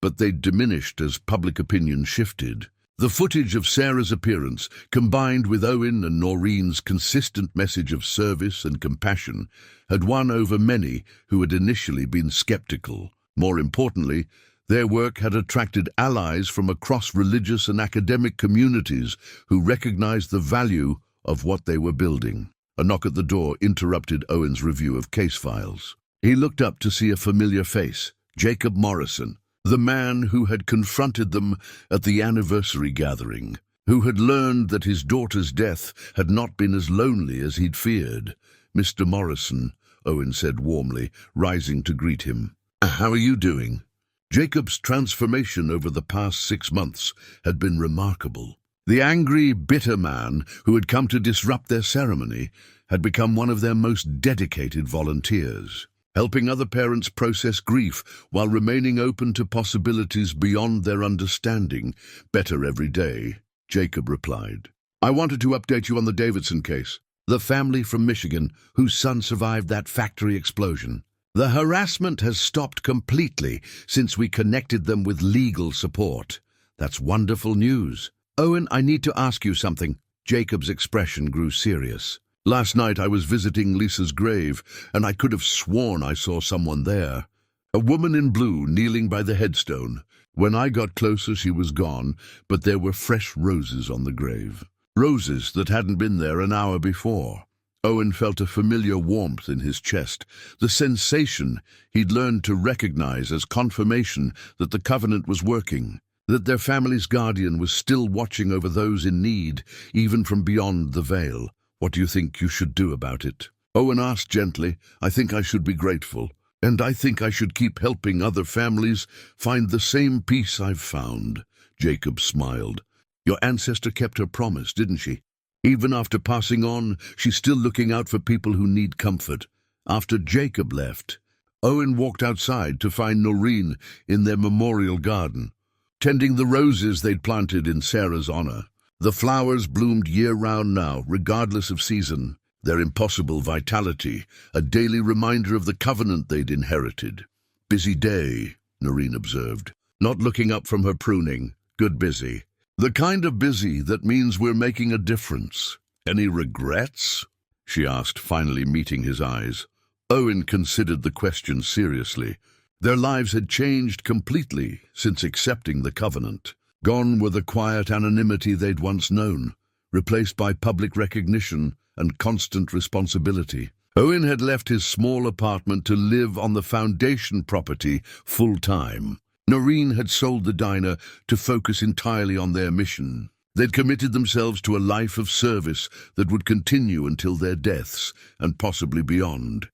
but they'd diminished as public opinion shifted. The footage of Sarah's appearance, combined with Owen and Norene's consistent message of service and compassion, had won over many who had initially been skeptical. More importantly, their work had attracted allies from across religious and academic communities who recognized the value of what they were building. A knock at the door interrupted Owen's review of case files. He looked up to see a familiar face, Jacob Morrison, the man who had confronted them at the anniversary gathering, who had learned that his daughter's death had not been as lonely as he'd feared. Mr. Morrison, Owen said warmly, rising to greet him. How are you doing? Jacob's transformation over the past 6 months had been remarkable. The angry, bitter man who had come to disrupt their ceremony had become one of their most dedicated volunteers, helping other parents process grief while remaining open to possibilities beyond their understanding. Better every day, Jacob replied. I wanted to update you on the Davidson case, the family from Michigan whose son survived that factory explosion. The harassment has stopped completely since we connected them with legal support. That's wonderful news. Owen, I need to ask you something. Jacob's expression grew serious. Last night I was visiting Lisa's grave, and I could have sworn I saw someone there. A woman in blue kneeling by the headstone. When I got closer, she was gone, but there were fresh roses on the grave. Roses that hadn't been there an hour before. Owen felt a familiar warmth in his chest, the sensation he'd learned to recognize as confirmation that the covenant was working, that their family's guardian was still watching over those in need, even from beyond the veil. What do you think you should do about it? Owen asked gently. I think I should be grateful, and I think I should keep helping other families find the same peace I've found. Jacob smiled. Your ancestor kept her promise, didn't she? Even after passing on, she's still looking out for people who need comfort. After Jacob left, Owen walked outside to find Norene in their memorial garden, tending the roses they'd planted in Sarah's honor. The flowers bloomed year-round now, regardless of season, their impossible vitality, a daily reminder of the covenant they'd inherited. Busy day, Norene observed, not looking up from her pruning. Good busy. The kind of busy that means we're making a difference. Any regrets? She asked, finally meeting his eyes. Owen considered the question seriously. Their lives had changed completely since accepting the covenant. Gone were the quiet anonymity they'd once known, replaced by public recognition and constant responsibility. Owen had left his small apartment to live on the foundation property full-time. Norene had sold the diner to focus entirely on their mission. They'd committed themselves to a life of service that would continue until their deaths, and possibly beyond.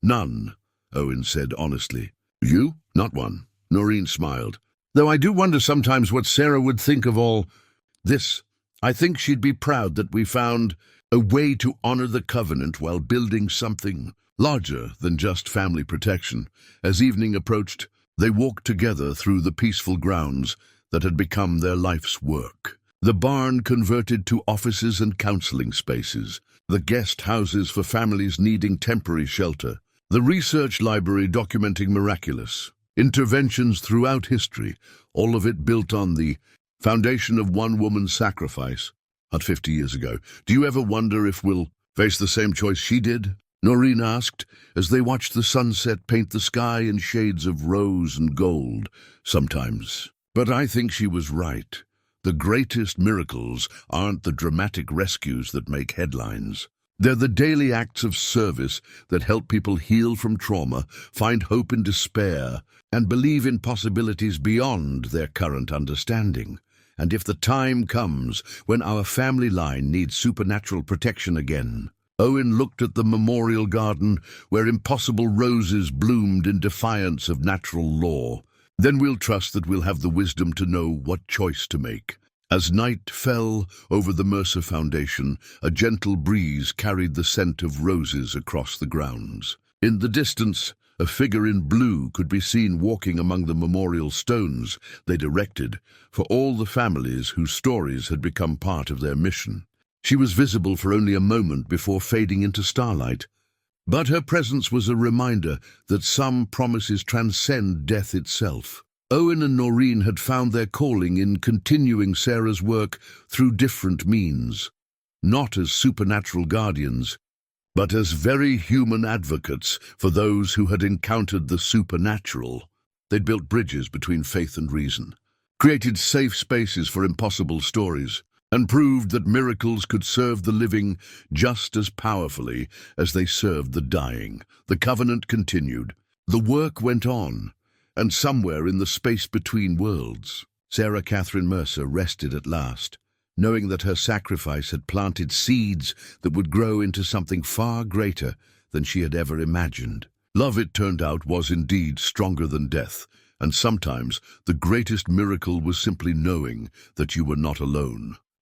None, Owen said honestly. You? Not one. Norene smiled. Though I do wonder sometimes what Sarah would think of all this. I think she'd be proud that we found a way to honor the covenant while building something larger than just family protection. As evening approached, they walked together through the peaceful grounds that had become their life's work. The barn converted to offices and counseling spaces, the guest houses for families needing temporary shelter, the research library documenting miraculous interventions throughout history, all of it built on the foundation of one woman's sacrifice. Not 50 years ago. Do you ever wonder if we'll face the same choice she did? Norene asked, as they watched the sunset paint the sky in shades of rose and gold. Sometimes. But I think she was right. The greatest miracles aren't the dramatic rescues that make headlines. They're the daily acts of service that help people heal from trauma, find hope in despair, and believe in possibilities beyond their current understanding. And if the time comes when our family line needs supernatural protection again. Owen looked at the memorial garden where impossible roses bloomed in defiance of natural law. Then we'll trust that we'll have the wisdom to know what choice to make. As night fell over the Mercer Foundation, a gentle breeze carried the scent of roses across the grounds. In the distance, a figure in blue could be seen walking among the memorial stones they'd erected for all the families whose stories had become part of their mission. She was visible for only a moment before fading into starlight, but her presence was a reminder that some promises transcend death itself. Owen and Norene had found their calling in continuing Sarah's work through different means, not as supernatural guardians, but as very human advocates for those who had encountered the supernatural. They'd built bridges between faith and reason, created safe spaces for impossible stories, and proved that miracles could serve the living just as powerfully as they served the dying. The covenant continued. The work went on, and somewhere in the space between worlds, Sarah Catherine Mercer rested at last, knowing that her sacrifice had planted seeds that would grow into something far greater than she had ever imagined. Love, it turned out, was indeed stronger than death, and sometimes the greatest miracle was simply knowing that you were not alone.